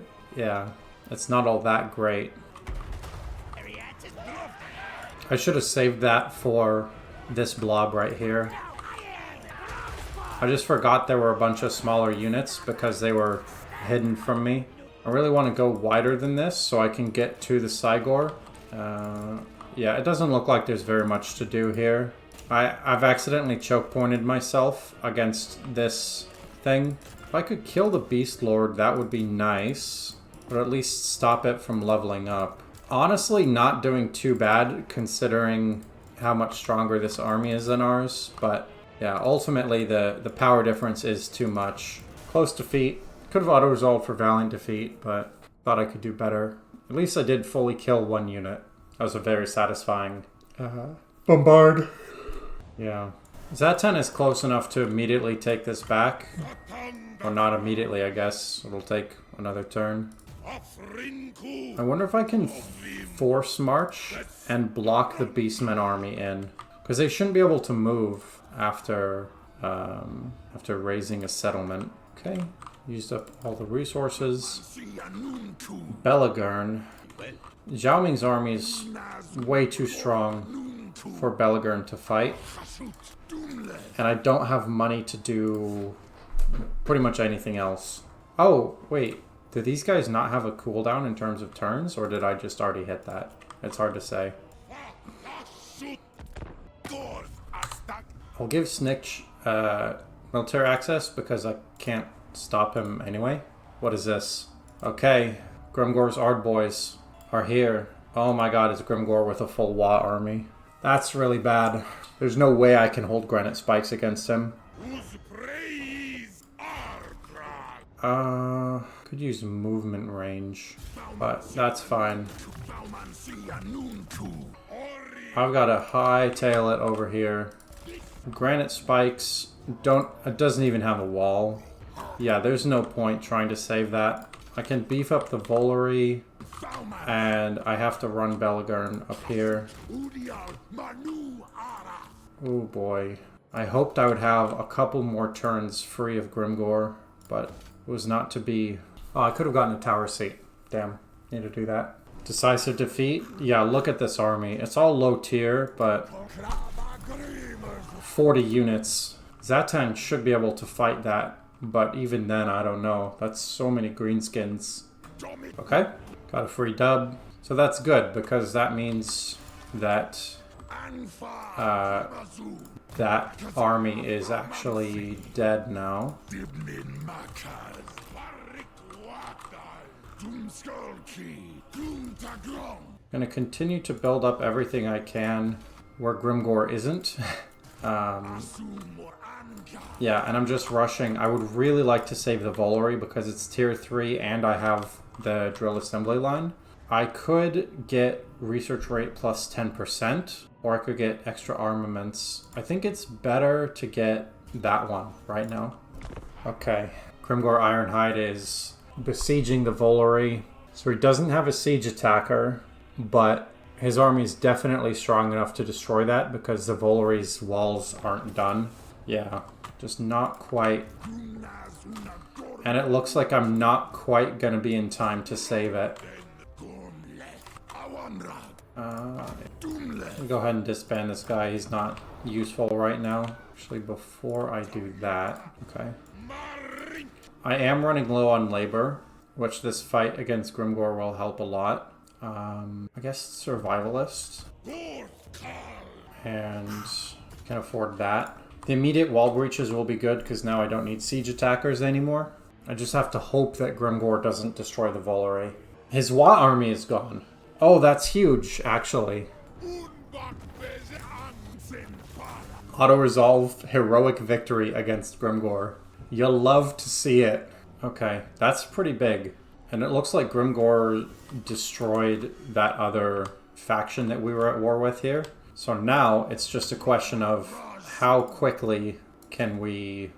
it's not all that great. I should have saved that for this blob right here. I just forgot there were a bunch of smaller units because they were hidden from me. I really want to go wider than this so I can get to the Cygor. Yeah, it doesn't look like there's very much to do here. I've accidentally choke pointed myself against this thing. If I could kill the Beast Lord, that would be nice. Or at least stop it from leveling up. Honestly, not doing too bad considering how much stronger this army is than ours. But yeah, ultimately the power difference is too much. Close defeat. Could have auto-resolved for Valiant defeat, but thought I could do better. At least I did fully kill one unit. That was a very satisfying bombard. Yeah. Zhatan is close enough to immediately take this back. Or not immediately, I guess. It'll take another turn. I wonder if I can force march and block the Beastmen army in. Because they shouldn't be able to move after raising a settlement. Okay. Used up all the resources. Belagurn. Zhao Ming's army is way too strong for Belagurn to fight. And I don't have money to do pretty much anything else. Oh, wait. Do these guys not have a cooldown in terms of turns? Or did I just already hit that? It's hard to say. I'll give Snitch military access because I can't stop him anyway. What is this? Okay. Grimgor's Ardboys are here. Oh my god, it's Grimgor with a full WAAAGH army. That's really bad. There's no way I can hold granite spikes against him. Could use movement range, but that's fine. I've got to hightail it over here. Granite spikes it doesn't even have a wall. Yeah, there's no point trying to save that. I can beef up the Volary, and I have to run Belagurn up here. Oh boy. I hoped I would have a couple more turns free of Grimgor, but it was not to be. Oh, I could have gotten a tower seat. Damn, need to do that. Decisive defeat? Yeah, look at this army. It's all low tier, but 40 units. Zhatan should be able to fight that, but even then, I don't know. That's so many greenskins. Okay, got a free dub. So that's good, because that means that that army is actually dead now. I'm gonna continue to build up everything I can where Grimgor isn't. Yeah, and I'm just rushing. I would really like to save the Volary because it's tier 3 and I have the drill assembly line. I could get research rate plus 10%, or I could get extra armaments. I think it's better to get that one right now. Okay, Grimgor Ironhide is besieging the Volary. So he doesn't have a siege attacker, but his army is definitely strong enough to destroy that because the Volary's walls aren't done. Yeah, just not quite And it looks like I'm not quite gonna be in time to save it. Let me go ahead and disband this guy. He's not useful right now. Actually, before I do that, okay. I am running low on labor, which this fight against Grimgor will help a lot. I guess survivalist. And can afford that. The immediate wall breaches will be good because now I don't need siege attackers anymore. I just have to hope that Grimgor doesn't destroy the Volare. His WAAAGH army is gone. Oh, that's huge, actually. Auto-resolve heroic victory against Grimgor. You'll love to see it. Okay, that's pretty big. And it looks like Grimgor destroyed that other faction that we were at war with here. So now it's just a question of how quickly can we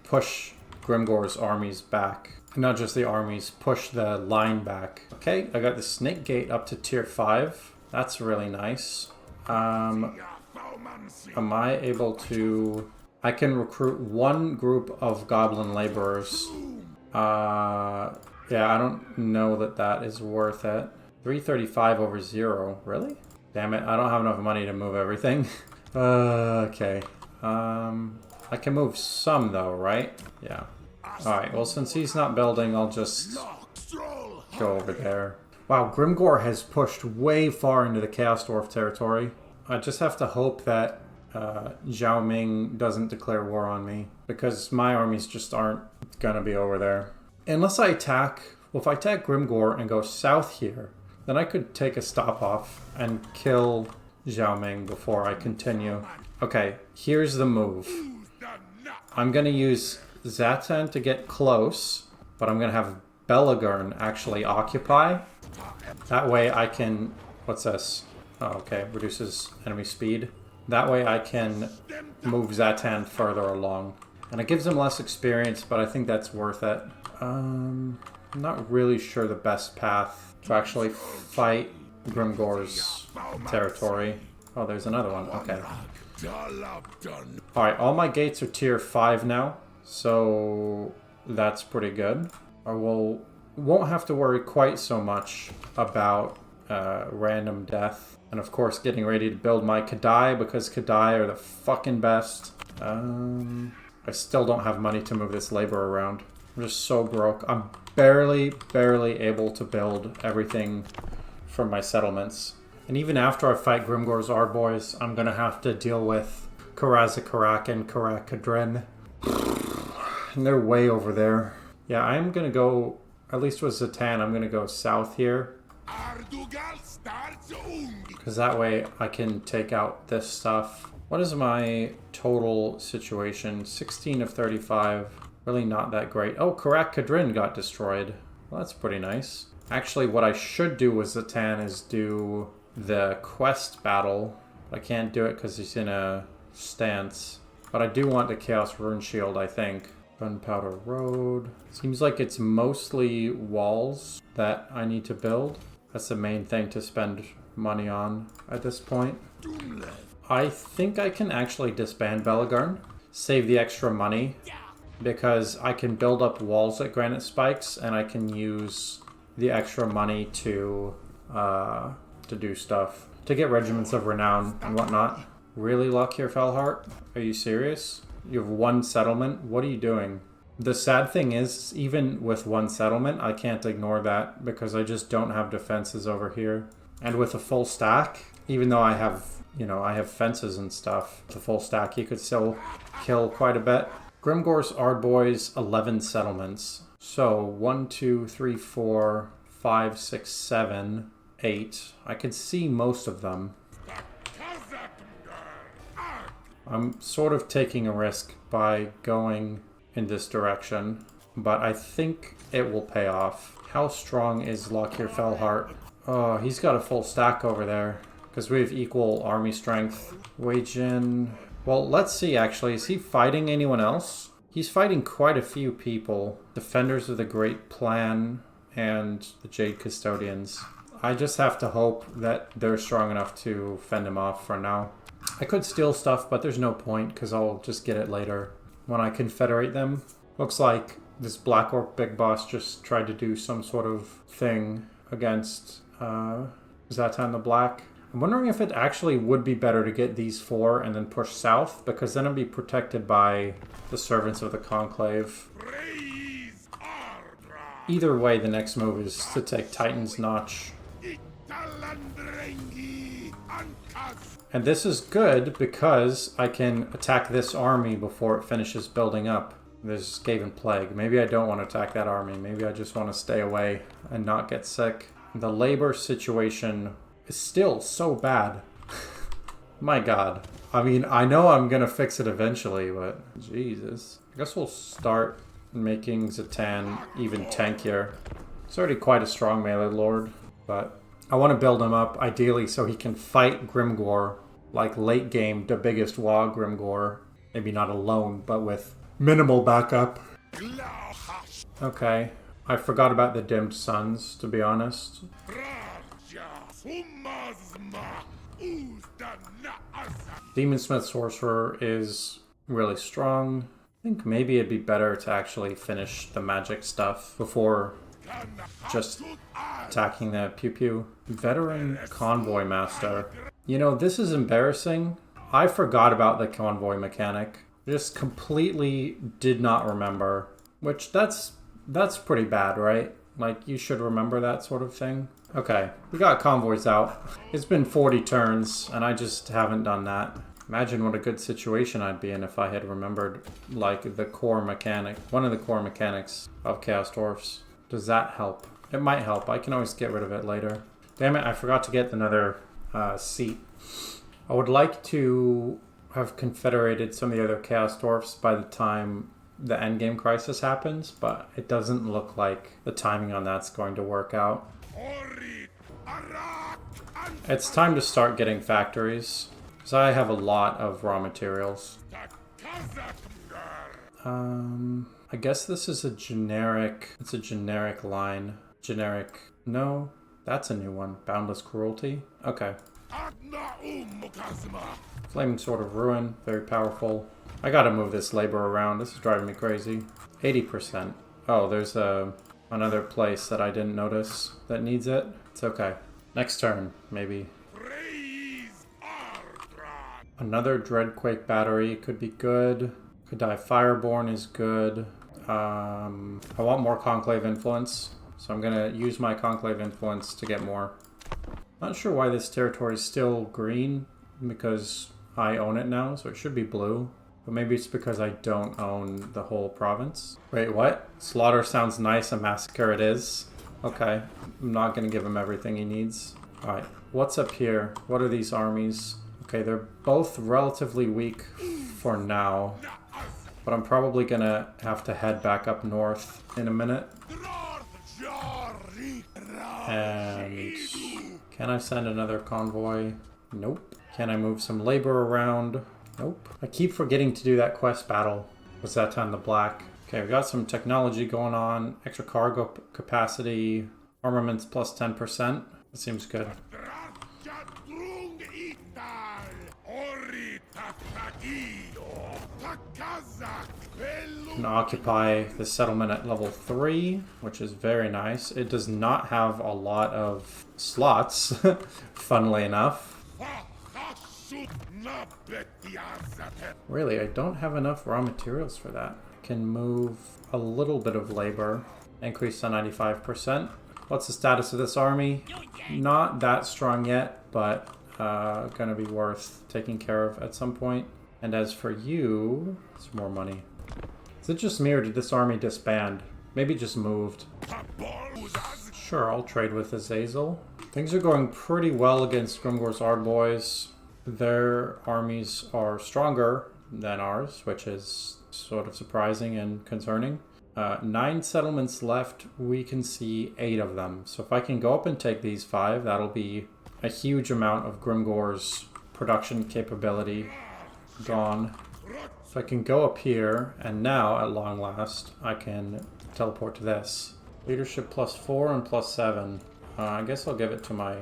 push Grimgor's armies back. Not just the armies, push the line back. Okay, I got the Snake Gate up to tier 5. That's really nice. Am I able to... I can recruit one group of goblin laborers. Yeah, I don't know that that is worth it. 335 over 0. Really? Damn it, I don't have enough money to move everything. Okay. I can move some though, right? Yeah. Alright, well since he's not building, I'll just go over there. Wow, Grimgor has pushed way far into the Chaos Dwarf territory. I just have to hope that Zhao Ming doesn't declare war on me, because my armies just aren't gonna be over there. Unless I attack, well if I attack Grimgor and go south here, then I could take a stop off and kill Zhao Ming before I continue. Okay, here's the move. I'm gonna use Zhatan to get close, but I'm gonna have Belagurn actually occupy. That way I can... What's this? Oh, okay, reduces enemy speed. That way I can move Zhatan further along. And it gives him less experience, but I think that's worth it. I'm not really sure the best path to actually fight Grimgor's territory. Oh, there's another one. Okay. Alright, all my gates are tier 5 now, so that's pretty good. I won't have to worry quite so much about random death. And of course getting ready to build my Kadai, because Kadai are the fucking best. I still don't have money to move this labor around. I'm just so broke. I'm barely able to build everything from my settlements. And even after I fight Grimgor's Ardboys, I'm gonna have to deal with Karazikarak and Karakadrin. And they're way over there. Yeah, I'm gonna go, at least with Zhatan, I'm gonna go south here. Because that way I can take out this stuff. What is my total situation? 16 of 35. Really not that great. Oh, Karakadrin got destroyed. Well, that's pretty nice. Actually, what I should do with Zhatan is do the quest battle. I can't do it because he's in a stance. But I do want the Chaos Rune Shield, I think. Gunpowder Road. Seems like it's mostly walls that I need to build. That's the main thing to spend money on at this point. I think I can actually disband Belagurn. Save the extra money. Because I can build up walls at Granite Spikes and I can use the extra money to do stuff. To get Regiments of Renown and whatnot. Really, Lockyer Felhart? Are you serious? You have one settlement? What are you doing? The sad thing is, even with one settlement, I can't ignore that because I just don't have defenses over here. And with a full stack, even though I have, you know, I have fences and stuff, with a full stack, you could still kill quite a bit. Grimgor's Ardboys, 11 settlements. So, 1, 2, 3, 4, 5, 6, 7, 8. I could see most of them. I'm sort of taking a risk by going in this direction, but I think it will pay off. How strong is Lockyer Felhart? Oh, he's got a full stack over there, because we have equal army strength. Weijin... Well, let's see actually. Is he fighting anyone else? He's fighting quite a few people. Defenders of the Great Plan and the Jade Custodians. I just have to hope that they're strong enough to fend him off for now. I could steal stuff, but there's no point because I'll just get it later when I confederate them. Looks like this Black Orc Big Boss just tried to do some sort of thing against Zhatan the Black. I'm wondering if it actually would be better to get these 4 and then push south, because then it'd be protected by the Servants of the Conclave. Either way, the next move is to take Titan's Notch. And this is good because I can attack this army before it finishes building up. There's Skaven Plague. Maybe I don't want to attack that army. Maybe I just want to stay away and not get sick. The labor situation is still so bad. My god. I mean, I know I'm gonna fix it eventually, but Jesus. I guess we'll start making Zhatan even tankier. He's already quite a strong melee lord, but I want to build him up, ideally, so he can fight Grimgor, like late game, the biggest WAAAGH Grimgor. Maybe not alone, but with minimal backup. Okay. I forgot about the Dimmed Suns, to be honest. Demonsmith Sorcerer is really strong. I think maybe it'd be better to actually finish the magic stuff before just attacking the Pew Pew. Veteran Convoy Master. You know, this is embarrassing. I forgot about the convoy mechanic. Just completely did not remember. Which, that's pretty bad, right? Like, you should remember that sort of thing. Okay, we got convoys out. It's been 40 turns, and I just haven't done that. Imagine what a good situation I'd be in if I had remembered, like, the core mechanic. One of the core mechanics of Chaos Dwarfs. Does that help? It might help. I can always get rid of it later. Damn it, I forgot to get another seat. I would like to have confederated some of the other Chaos Dwarfs by the time the Endgame Crisis happens, but it doesn't look like the timing on that's going to work out. It's time to start getting factories, because I have a lot of raw materials. I guess this is a generic, it's a generic line. Generic, no, that's a new one. Boundless Cruelty, okay. Flaming Sword of Ruin, very powerful. I gotta move this labor around, this is driving me crazy. 80%. Oh, there's another place that I didn't notice that needs it. It's okay. Next turn, maybe. Another Dreadquake Battery could be good. Could die Fireborn is good. I want more Conclave Influence, so I'm gonna use my Conclave Influence to get more. Not sure why this territory is still green, because I own it now, so it should be blue. But maybe it's because I don't own the whole province. Wait, what? Slaughter sounds nice, a massacre it is. Okay, I'm not gonna give him everything he needs. Alright, what's up here? What are these armies? Okay, they're both relatively weak for now. But I'm probably gonna have to head back up north in a minute. And can I send another convoy? Nope. Can I move some labor around? Nope. I keep forgetting to do that quest battle with Zhatan the Black. Okay, we got some technology going on. Extra cargo capacity. Armaments plus 10%. That seems good. Can occupy the settlement at level 3, which is very nice. It does not have a lot of slots, funnily enough. Really, I don't have enough raw materials for that. I can move a little bit of labor, increase to 95%. What's the status of this army? Not that strong yet, but gonna be worth taking care of at some point. And as for you, some more money. Is it just me or did this army disband? Maybe just moved. Sure, I'll trade with Azazel. Things are going pretty well against Grimgor's Ardboys. Their armies are stronger than ours, which is sort of surprising and concerning. 9 settlements left, we can see 8 of them. So if I can go up and take these 5, that'll be a huge amount of Grimgor's production capability gone. So I can go up here, and now, at long last, I can teleport to this. Leadership plus 4 and plus 7. I guess I'll give it to my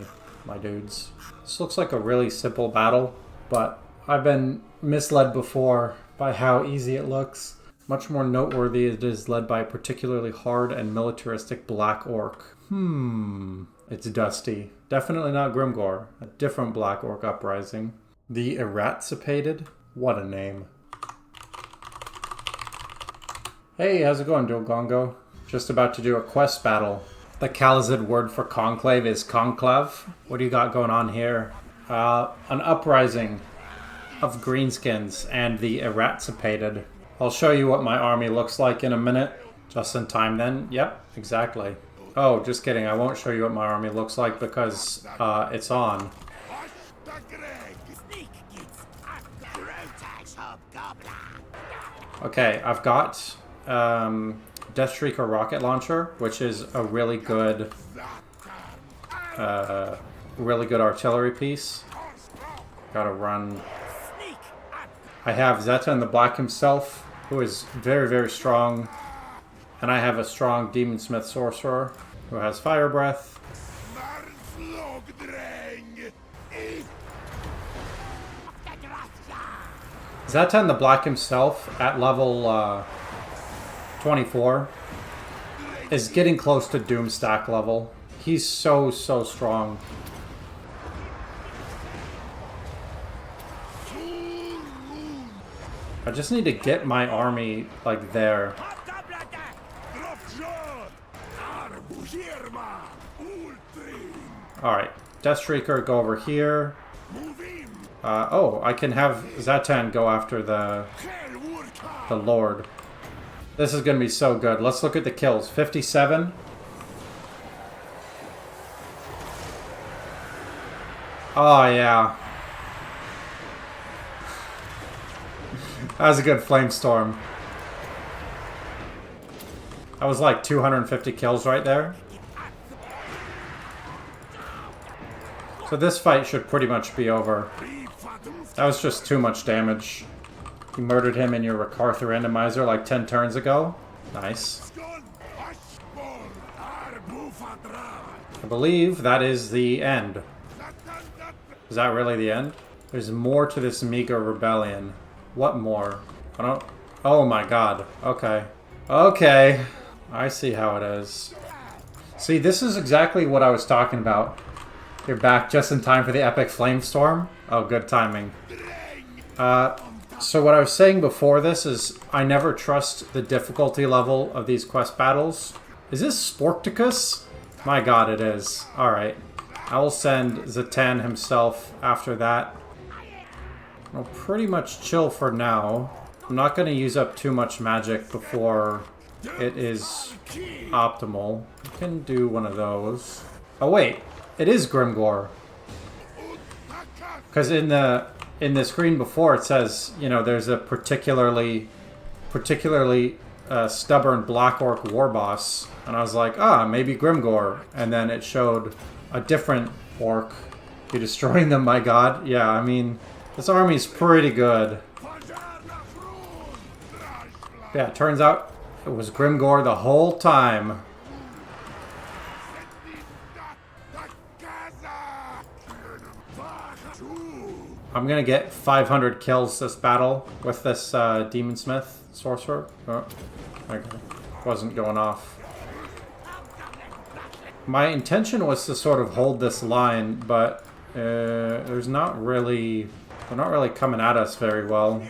dudes. This looks like a really simple battle, but I've been misled before by how easy it looks. Much more noteworthy, it is led by a particularly hard and militaristic Black Orc. It's Dusty. Definitely not Grimgor. A different Black Orc uprising. The Eraticated? What a name. Hey, how's it going, Dolgongo? Just about to do a quest battle. The Kalizid word for conclave is conclave. What do you got going on here? An uprising of greenskins and the Eraticated. I'll show you what my army looks like in a minute. Just in time then. Yep, exactly. Oh, just kidding. I won't show you what my army looks like because it's on. Okay, I've got Deathstreaker rocket launcher, which is a really good artillery piece. Gotta run. I have Zhatan the Black himself, who is very, very strong. And I have a strong Demonsmith Sorcerer, who has Fire Breath. Zhatan the Black himself, at level 24, is getting close to Doomstack level. He's so strong. I just need to get my army, like, there. Alright, Deathstreaker, go over here. Oh, I can have Zhatan go after the Lord. This is going to be so good. Let's look at the kills. 57. Oh, yeah. That was a good Flamestorm. That was like 250 kills right there. So this fight should pretty much be over. That was just too much damage. You murdered him in your Rakarthur randomizer like 10 turns ago. Nice. I believe that is the end. Is that really the end? There's more to this meager rebellion. What more? I don't... Oh my god. Okay. Okay. I see how it is. See, this is exactly what I was talking about. You're back just in time for the epic Flamestorm. Oh, good timing. So what I was saying before this is I never trust the difficulty level of these quest battles. Is this Sporticus? My god, it is. Alright. I will send Zhatan himself after that. I'll pretty much chill for now. I'm not going to use up too much magic before it is optimal. I can do one of those. Oh wait, it is Grimgor. Because in the screen before it says, you know, there's a particularly stubborn Black Orc war boss, and I was like, maybe Grimgor, and then it showed a different orc. You're destroying them, my god. Yeah, I mean, this army's pretty good. Yeah, it turns out it was Grimgor the whole time. I'm gonna get 500 kills this battle with this Demonsmith Sorcerer. Oh, okay. Wasn't going off. My intention was to sort of hold this line, but there's not really... They're not really coming at us very well.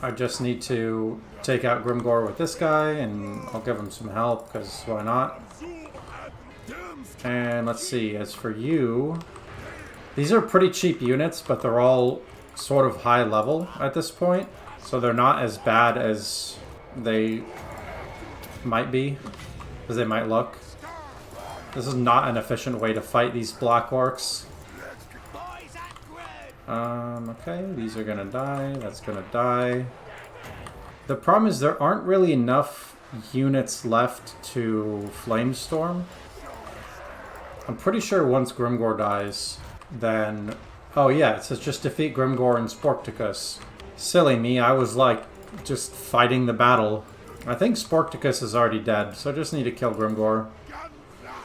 I just need to take out Grimgor with this guy, and I'll give him some help, because why not? And let's see, as for you... These are pretty cheap units, but they're all sort of high level at this point. So they're not as bad as they might be, as they might look. This is not an efficient way to fight these Black Orcs. Okay, these are gonna die, that's gonna die. The problem is there aren't really enough units left to Flamestorm. I'm pretty sure once Grimgor dies, then... Oh yeah, it says just defeat Grimgor and Sporticus. Silly me, I was like, just fighting the battle. I think Sporticus is already dead, so I just need to kill Grimgor.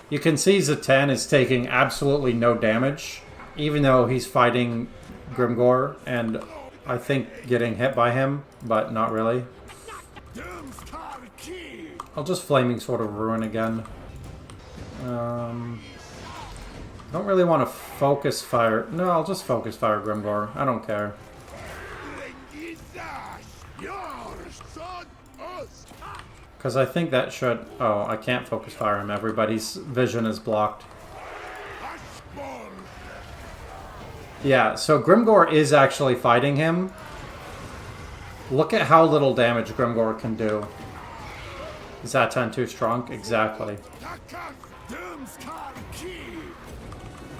You can see Zhatan is taking absolutely no damage, even though he's fighting Grimgor, and I think, getting hit by him, but not really. I'll just Flaming Sword of Ruin again. I don't really want to focus fire. No, I'll just focus fire Grimgor. I don't care. Because I think that should... Oh, I can't focus fire him. Everybody's vision is blocked. Yeah, so Grimgor is actually fighting him. Look at how little damage Grimgor can do. Is Zhatan too strong? Exactly.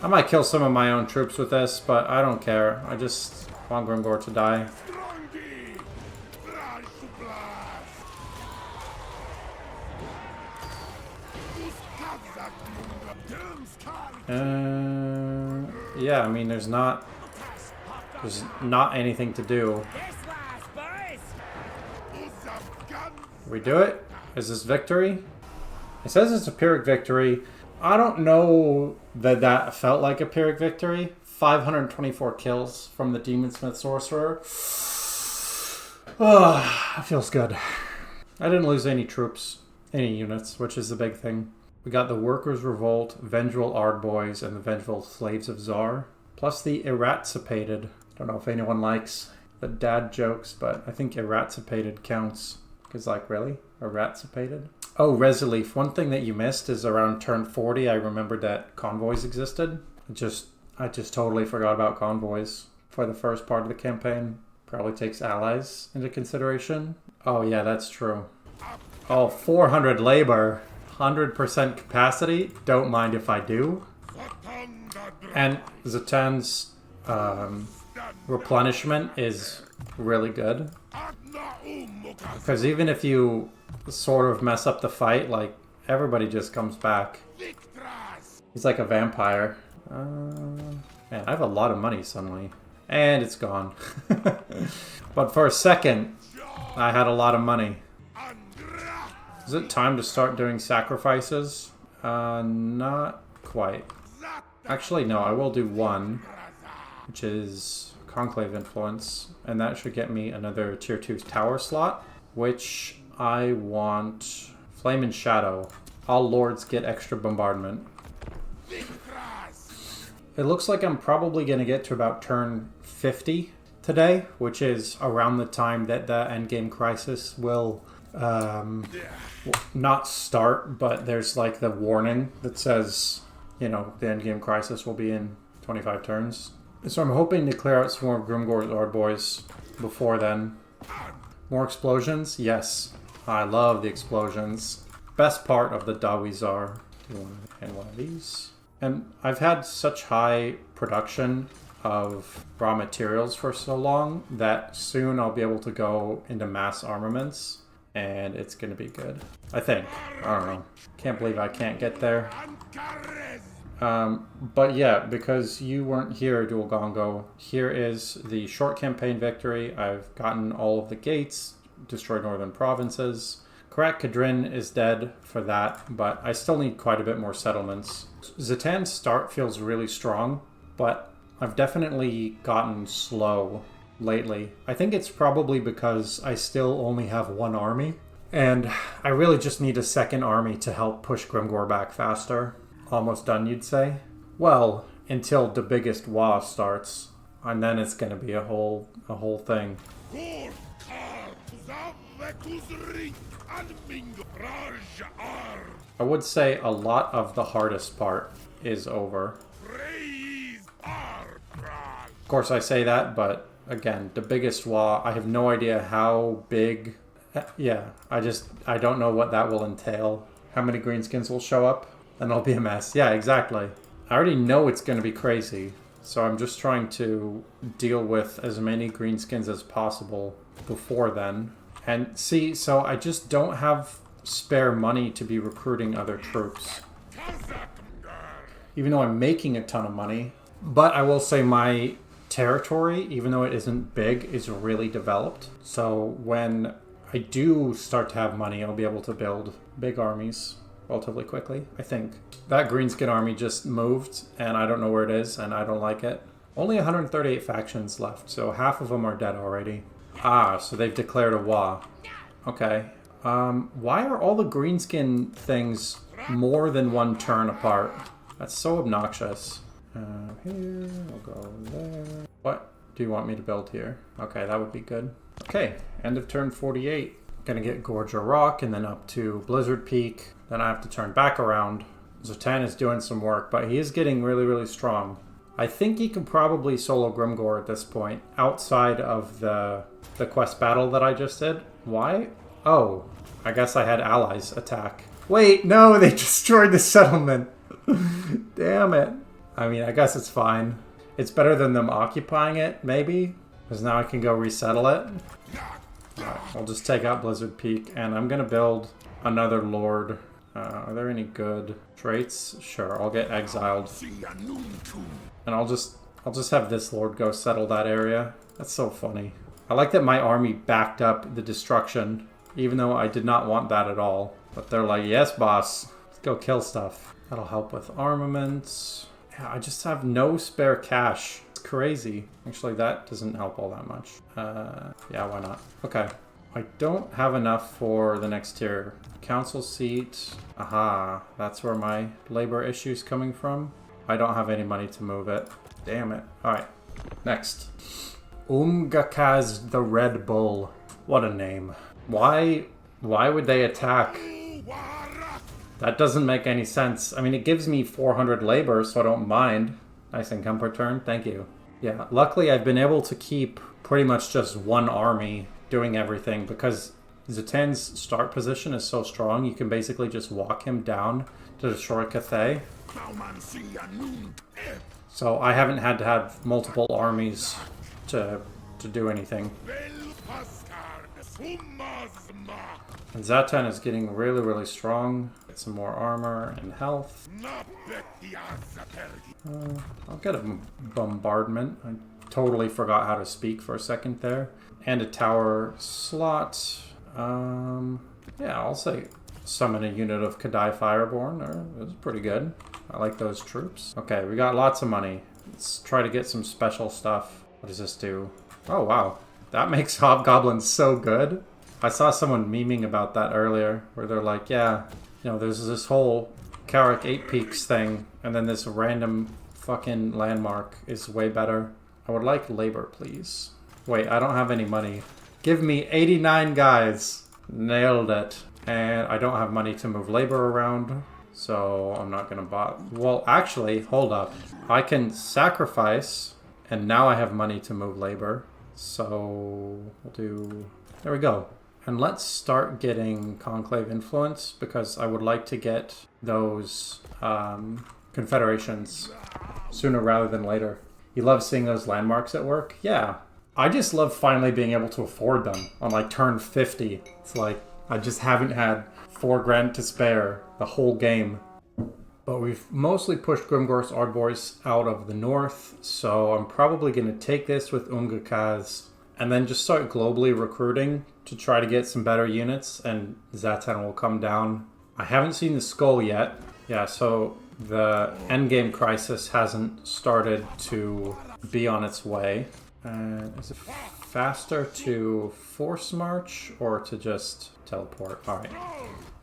I might kill some of my own troops with this, but I don't care. I just want Grimgor to die. Yeah, I mean, there's not anything to do. We do it? Is this victory? It says it's a Pyrrhic victory. I don't know that that felt like a Pyrrhic victory. 524 kills from the Demonsmith Sorcerer. Oh, that feels good. I didn't lose any troops, any units, which is the big thing. We got the Workers' Revolt, Vengeful Ardboys, and the Vengeful Slaves of Zar. Plus the Erraticipated. Don't know if anyone likes the dad jokes, but I think Erraticipated counts. Because, like, really? Erraticipated? Oh, Resilief. One thing that you missed is around turn 40, I remembered that convoys existed. I just totally forgot about convoys for the first part of the campaign. Probably takes allies into consideration. Oh, yeah, that's true. Oh, 400 labor. 100% capacity. Don't mind if I do. And Zhatan's replenishment is really good. Because even if you sort of mess up the fight, like, everybody just comes back. He's like a vampire. Man, I have a lot of money suddenly. And it's gone. But for a second, I had a lot of money. Is it time to start doing sacrifices? Not quite. Actually, no, I will do one, which is Conclave Influence, and that should get me another Tier 2 tower slot, which I want Flame and Shadow. All lords get extra bombardment. It looks like I'm probably going to get to about turn 50 today, which is around the time that the Endgame Crisis will not start, but there's like the warning that says, you know, the Endgame Crisis will be in 25 turns. So I'm hoping to clear out some more Grimgor's Ardboys before then. More explosions? Yes. I love the explosions. Best part of the Dawizar. And one of these. And I've had such high production of raw materials for so long that soon I'll be able to go into mass armaments. And it's going to be good. I think. I don't know. Can't believe I can't get there. But yeah, because you weren't here, Dual Gongo, here is the short campaign victory. I've gotten all of the gates, destroyed northern provinces. Karak Kadrin is dead for that, but I still need quite a bit more settlements. Zhatan's start feels really strong, but I've definitely gotten slow lately. I think it's probably because I still only have one army, and I really just need a second army to help push Grimgor back faster. Almost done, you'd say? Well, until the Biggest WAAAGH starts, and then it's going to be a whole thing. I would say a lot of the hardest part is over. Of course I say that, but again, the Biggest WAAAGH, I have no idea how big... Yeah, I don't know what that will entail. How many greenskins will show up? And it'll be a mess. Yeah, exactly. I already know it's going to be crazy, so I'm just trying to deal with as many greenskins as possible before then. And see, so I just don't have spare money to be recruiting other troops. Even though I'm making a ton of money. But I will say my territory, even though it isn't big, is really developed. So when I do start to have money, I'll be able to build big armies relatively quickly, I think. That greenskin army just moved, and I don't know where it is, and I don't like it. Only 138 factions left, so half of them are dead already. Ah, so they've declared a WAAAGH. Okay. Why are all the greenskin things more than one turn apart? That's so obnoxious. Here, I'll go there. What do you want me to build here? Okay, that would be good. Okay, end of turn 48. Gonna get Gorger Rock and then up to Blizzard Peak. Then I have to turn back around. Zhatan is doing some work, but he is getting really, really strong. I think he can probably solo Grimgor at this point, outside of the quest battle that I just did. Why? Oh, I guess I had allies attack. Wait, no, they destroyed the settlement. Damn it. I mean, I guess it's fine. It's better than them occupying it, maybe? Because now I can go resettle it. Alright, I'll just take out Blizzard Peak, and I'm gonna build another Lord. Are there any good traits? Sure, I'll get exiled. And I'll just have this Lord go settle that area. That's so funny. I like that my army backed up the destruction, even though I did not want that at all. But they're like, yes, boss. Let's go kill stuff. That'll help with armaments. Yeah, I just have no spare cash. It's crazy. Actually, that doesn't help all that much. Yeah, why not? Okay. I don't have enough for the next tier. Council seat. Aha, that's where my labor issue's coming from. I don't have any money to move it. Damn it. Alright, next. Umgakaz the Red Bull. What a name. Why would they attack? That doesn't make any sense. I mean, it gives me 400 labor, so I don't mind. Nice income per turn. Thank you. Yeah, luckily I've been able to keep pretty much just one army doing everything because Zhatan's start position is so strong, you can basically just walk him down to destroy Cathay. So I haven't had to have multiple armies to do anything. And Zhatan is getting really, really strong. Get some more armor and health. I'll get a bombardment. I totally forgot how to speak for a second there. And a tower slot. Yeah, I'll say summon a unit of Kadai Fireborn. It's pretty good. I like those troops. Okay, we got lots of money. Let's try to get some special stuff. What does this do? Oh, wow. That makes Hobgoblins so good. I saw someone memeing about that earlier, where they're like, yeah, you know, there's this whole Carrick 8 Peaks thing, and then this random fucking landmark is way better. I would like labor, please. Wait, I don't have any money. Give me 89 guys. Nailed it. And I don't have money to move labor around, so I'm not gonna buy. Well, actually, hold up. I can sacrifice, and now I have money to move labor. So we'll do. There we go. And let's start getting Conclave influence because I would like to get those confederations sooner rather than later. You love seeing those landmarks at work? Yeah. I just love finally being able to afford them on like turn 50. It's like I just haven't had 4 grand to spare the whole game. But we've mostly pushed Grimgor's Ardboys out of the north, so I'm probably going to take this with Umgakaz and then just start globally recruiting to try to get some better units, and Zhatan will come down. I haven't seen the skull yet. Yeah, so the Endgame Crisis hasn't started to be on its way. Is it faster to force march or to just teleport? Alright.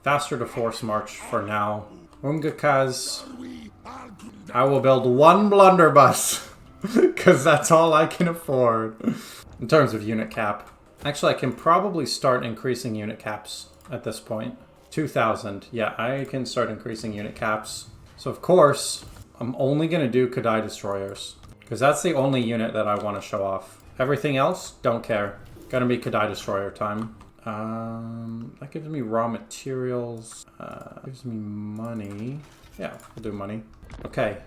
Faster to force march for now. Umgakaz. I will build 1 blunderbuss because that's all I can afford in terms of unit cap. Actually, I can probably start increasing unit caps at this point. 2,000. Yeah, I can start increasing unit caps. So, of course, I'm only going to do Kadai Destroyers because that's the only unit that I want to show off. Everything else, don't care. Gonna be Kadai Destroyer time. That gives me raw materials. Gives me money. Yeah, we'll do money. Okay.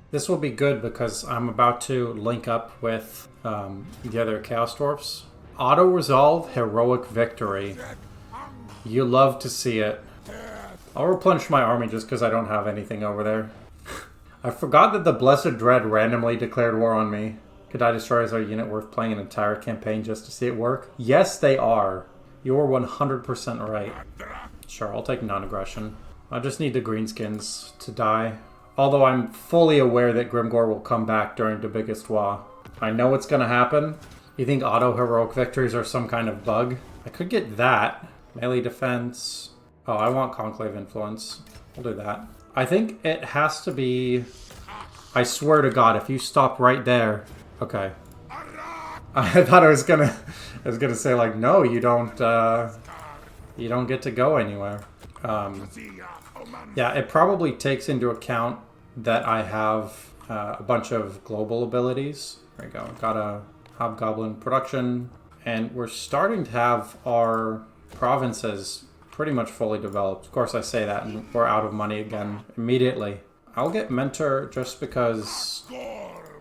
This will be good because I'm about to link up with the other Chaos Dwarfs. Auto-resolve heroic victory. You love to see it. I'll replenish my army just because I don't have anything over there. I forgot that the Blessed Dread randomly declared war on me. Kadai Destroyers are a unit worth playing an entire campaign just to see it work? Yes, they are. You're 100% right. Sure, I'll take non-aggression. I just need the greenskins to die. Although I'm fully aware that Grimgor will come back during the Biggest WAAAGH. I know it's going to happen. You think auto-heroic victories are some kind of bug? I could get that. Melee defense. Oh, I want Conclave Influence. We'll do that. I think it has to be... I swear to God, if you stop right there... Okay. I thought I was gonna say, like, no, you don't get to go anywhere. Yeah, it probably takes into account that I have a bunch of global abilities. There we go. Got a Hobgoblin production, and we're starting to have our provinces pretty much fully developed. Of course, I say that, and we're out of money again immediately. I'll get Mentor just because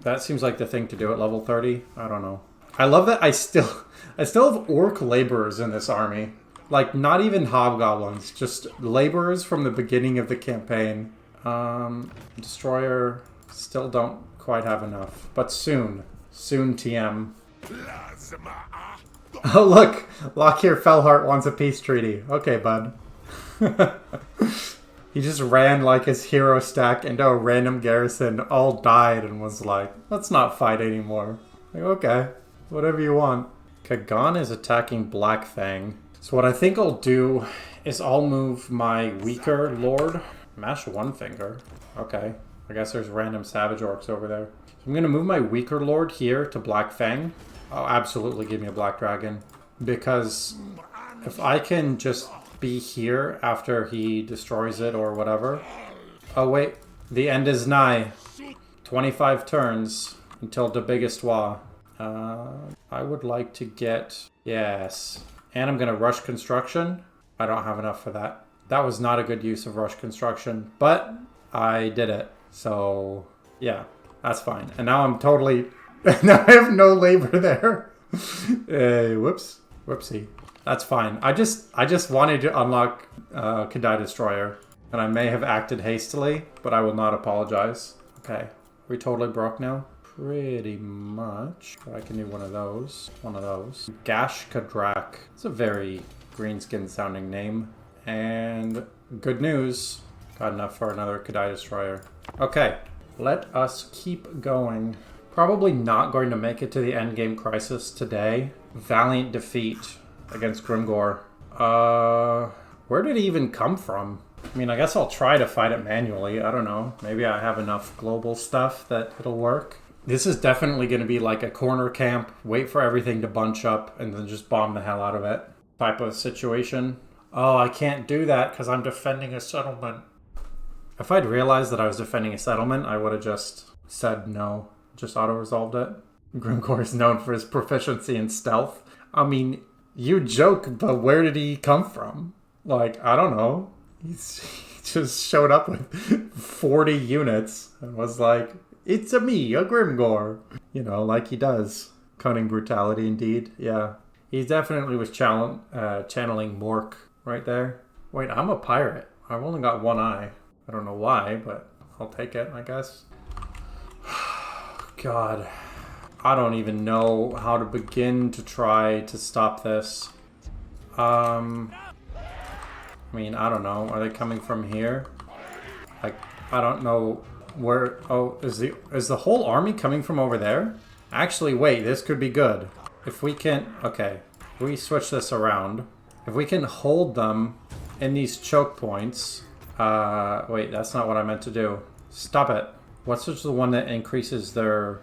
that seems like the thing to do at level 30. I don't know. I love that I still have Orc laborers in this army. Like, not even Hobgoblins, just laborers from the beginning of the campaign. Destroyer, still don't quite have enough. But soon. Soon, TM. Oh, look! Lockyer Fellheart wants a peace treaty. Okay, bud. He just ran, like, his hero stack into a random garrison, all died, and was like, let's not fight anymore. Like, okay, whatever you want. Kagan is attacking Black Fang. So what I think I'll do is I'll move my weaker lord. Mash one finger. Okay. I guess there's random savage orcs over there. So I'm going to move my weaker lord here to Black Fang. Oh, absolutely give me a black dragon. Because if I can just be here after he destroys it or whatever. Oh wait, the end is nigh. 25 turns until the Biggest WAAAGH. I would like to get... Yes. And I'm going to rush construction. I don't have enough for that. That was not a good use of rush construction, but I did it. So, yeah, that's fine. And now I'm totally... now I have no labor there. Whoops. Whoopsie. That's fine. I just wanted to unlock Kadai Destroyer. And I may have acted hastily, but I will not apologize. Okay. Are we totally broke now? Pretty much. I can do one of those. One of those. Gash Kadrak. It's a very greenskin sounding name. And good news. Got enough for another Kadai Destroyer. Okay. Let us keep going. Probably not going to make it to the Endgame Crisis today. Valiant defeat against Grimgor. Where did he even come from? I mean, I guess I'll try to fight it manually. I don't know. Maybe I have enough global stuff that it'll work. This is definitely going to be like a corner camp, wait for everything to bunch up, and then just bomb the hell out of it type of situation. Oh, I can't do that because I'm defending a settlement. If I'd realized that I was defending a settlement, I would have just said no. Just auto-resolved it. Grimgor is known for his proficiency in stealth. I mean, you joke, but where did he come from? Like, I don't know. He just showed up with 40 units and was like, it's a me, a Grimgor. You know, like he does. Cunning brutality, indeed. Yeah. He definitely was channeling Mork right there. Wait, I'm a pirate. I've only got one eye. I don't know why, but I'll take it, I guess. God. I don't even know how to begin to try to stop this. I mean, I don't know. Are they coming from here? Like, I don't know where... Oh, is the whole army coming from over there? Actually, wait, this could be good. If we can... Okay, if we switch this around. If we can hold them in these choke points... wait, that's not what I meant to do. Stop it. What's the one that increases their...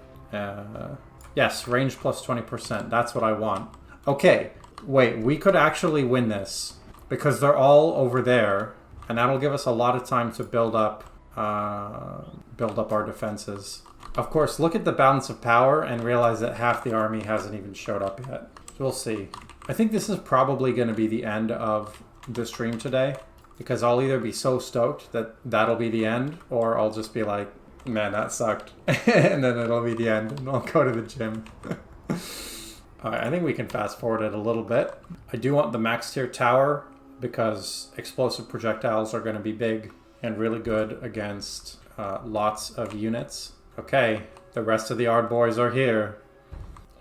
yes, range plus 20%. That's what I want. Okay, wait, we could actually win this. Because they're all over there. And that'll give us a lot of time to build up our defenses. Of course, look at the balance of power and realize that half the army hasn't even showed up yet. We'll see. I think this is probably going to be the end of the stream today. Because I'll either be so stoked that that'll be the end, or I'll just be like, man, that sucked. And then it'll be the end, and I'll go to the gym. Alright, I think we can fast forward it a little bit. I do want the max tier tower, because explosive projectiles are going to be big and really good against lots of units. Okay, the rest of the Ard boys are here.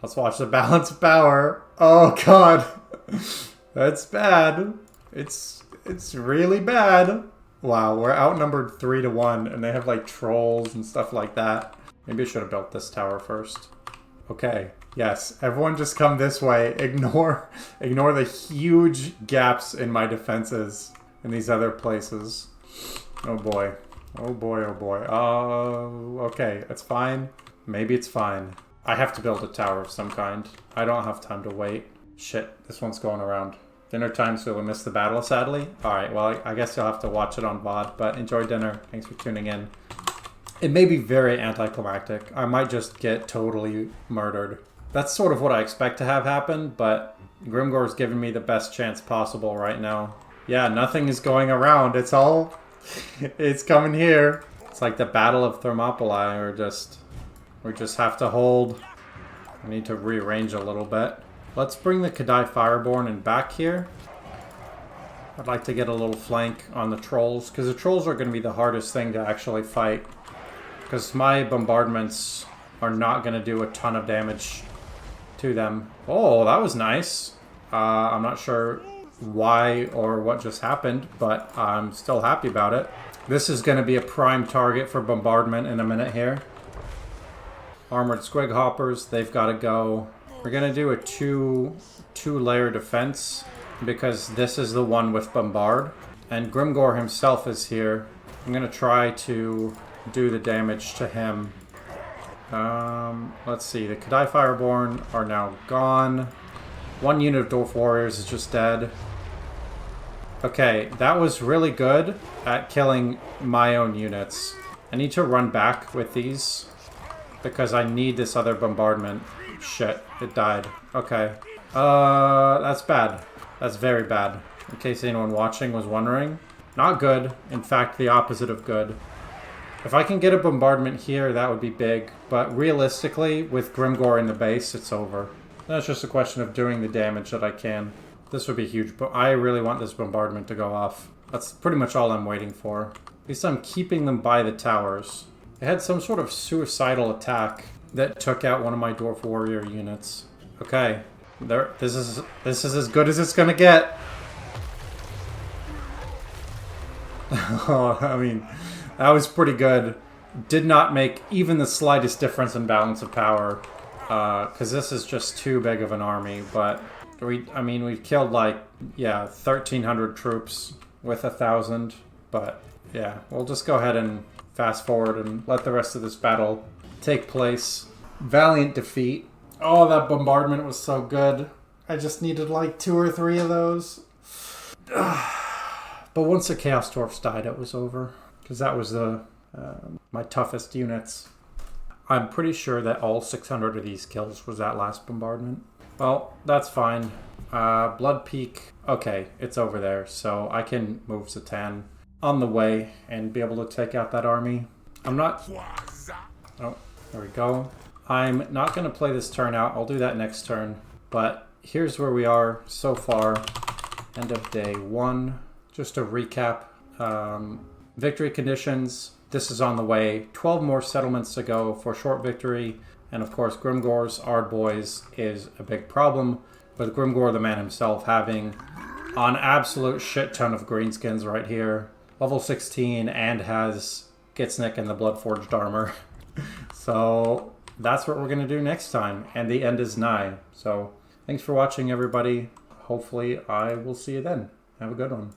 Let's watch the balance of power. Oh god, that's bad. It's really bad. Wow, we're outnumbered 3-1, and they have like trolls and stuff like that. Maybe I should have built this tower first. Okay, yes, everyone just come this way. Ignore the huge gaps in my defenses in these other places. Oh boy. Oh boy, oh boy. Okay, it's fine. Maybe it's fine. I have to build a tower of some kind. I don't have time to wait. Shit, this one's going around. Dinner time, so we missed the battle, sadly. Alright, well, I guess you'll have to watch it on VOD, but enjoy dinner. Thanks for tuning in. It may be very anticlimactic. I might just get totally murdered. That's sort of what I expect to have happen, but Grimgore's giving me the best chance possible right now. Yeah, nothing is going around. It's all... it's coming here. It's like the Battle of Thermopylae, we just have to hold. I need to rearrange a little bit. Let's bring the Kadai Fireborn in back here. I'd like to get a little flank on the trolls, because the trolls are going to be the hardest thing to actually fight. Because my bombardments are not going to do a ton of damage to them. Oh, that was nice. I'm not sure why or what just happened, but I'm still happy about it. This is going to be a prime target for bombardment in a minute here. Armored Squig Hoppers, they've got to go. We're going to do a two-layer defense because this is the one with Bombard. And Grimgore himself is here. I'm going to try to do the damage to him. Let's see. The Kadai Fireborn are now gone. One unit of Dwarf Warriors is just dead. Okay, that was really good at killing my own units. I need to run back with these because I need this other bombardment. Shit, it died. Okay. That's bad. That's very bad. In case anyone watching was wondering. Not good. In fact, the opposite of good. If I can get a bombardment here, that would be big. But realistically, with Grimgore in the base, it's over. That's just a question of doing the damage that I can. This would be huge, but I really want this bombardment to go off. That's pretty much all I'm waiting for. At least I'm keeping them by the towers. They had some sort of suicidal attack that took out one of my Dwarf Warrior units. Okay, this is as good as it's gonna get. Oh, I mean, that was pretty good. Did not make even the slightest difference in balance of power, because this is just too big of an army. But we've killed like 1,300 troops with 1,000. But yeah, we'll just go ahead and fast forward and let the rest of this battle take place. Valiant defeat. Oh, that bombardment was so good. I just needed like 2 or 3 of those. But once the Chaos Dwarfs died, it was over. Because that was my toughest units. I'm pretty sure that all 600 of these kills was that last bombardment. Well, that's fine. Blood Peak. Okay, it's over there. So I can move Zhatan on the way and be able to take out that army. I'm not... Oh, there we go. I'm not going to play this turn out. I'll do that next turn. But here's where we are so far. End of day 1. Just to recap. Victory conditions. This is on the way. 12 more settlements to go for short victory. And of course, Grimgore's Ardboys is a big problem. With Grimgore, the man himself, having an absolute shit ton of greenskins right here. Level 16 and has Gitsnik and the Bloodforged armor. So that's what we're going to do next time. And the end is nigh. So thanks for watching, everybody. Hopefully I will see you then. Have a good one.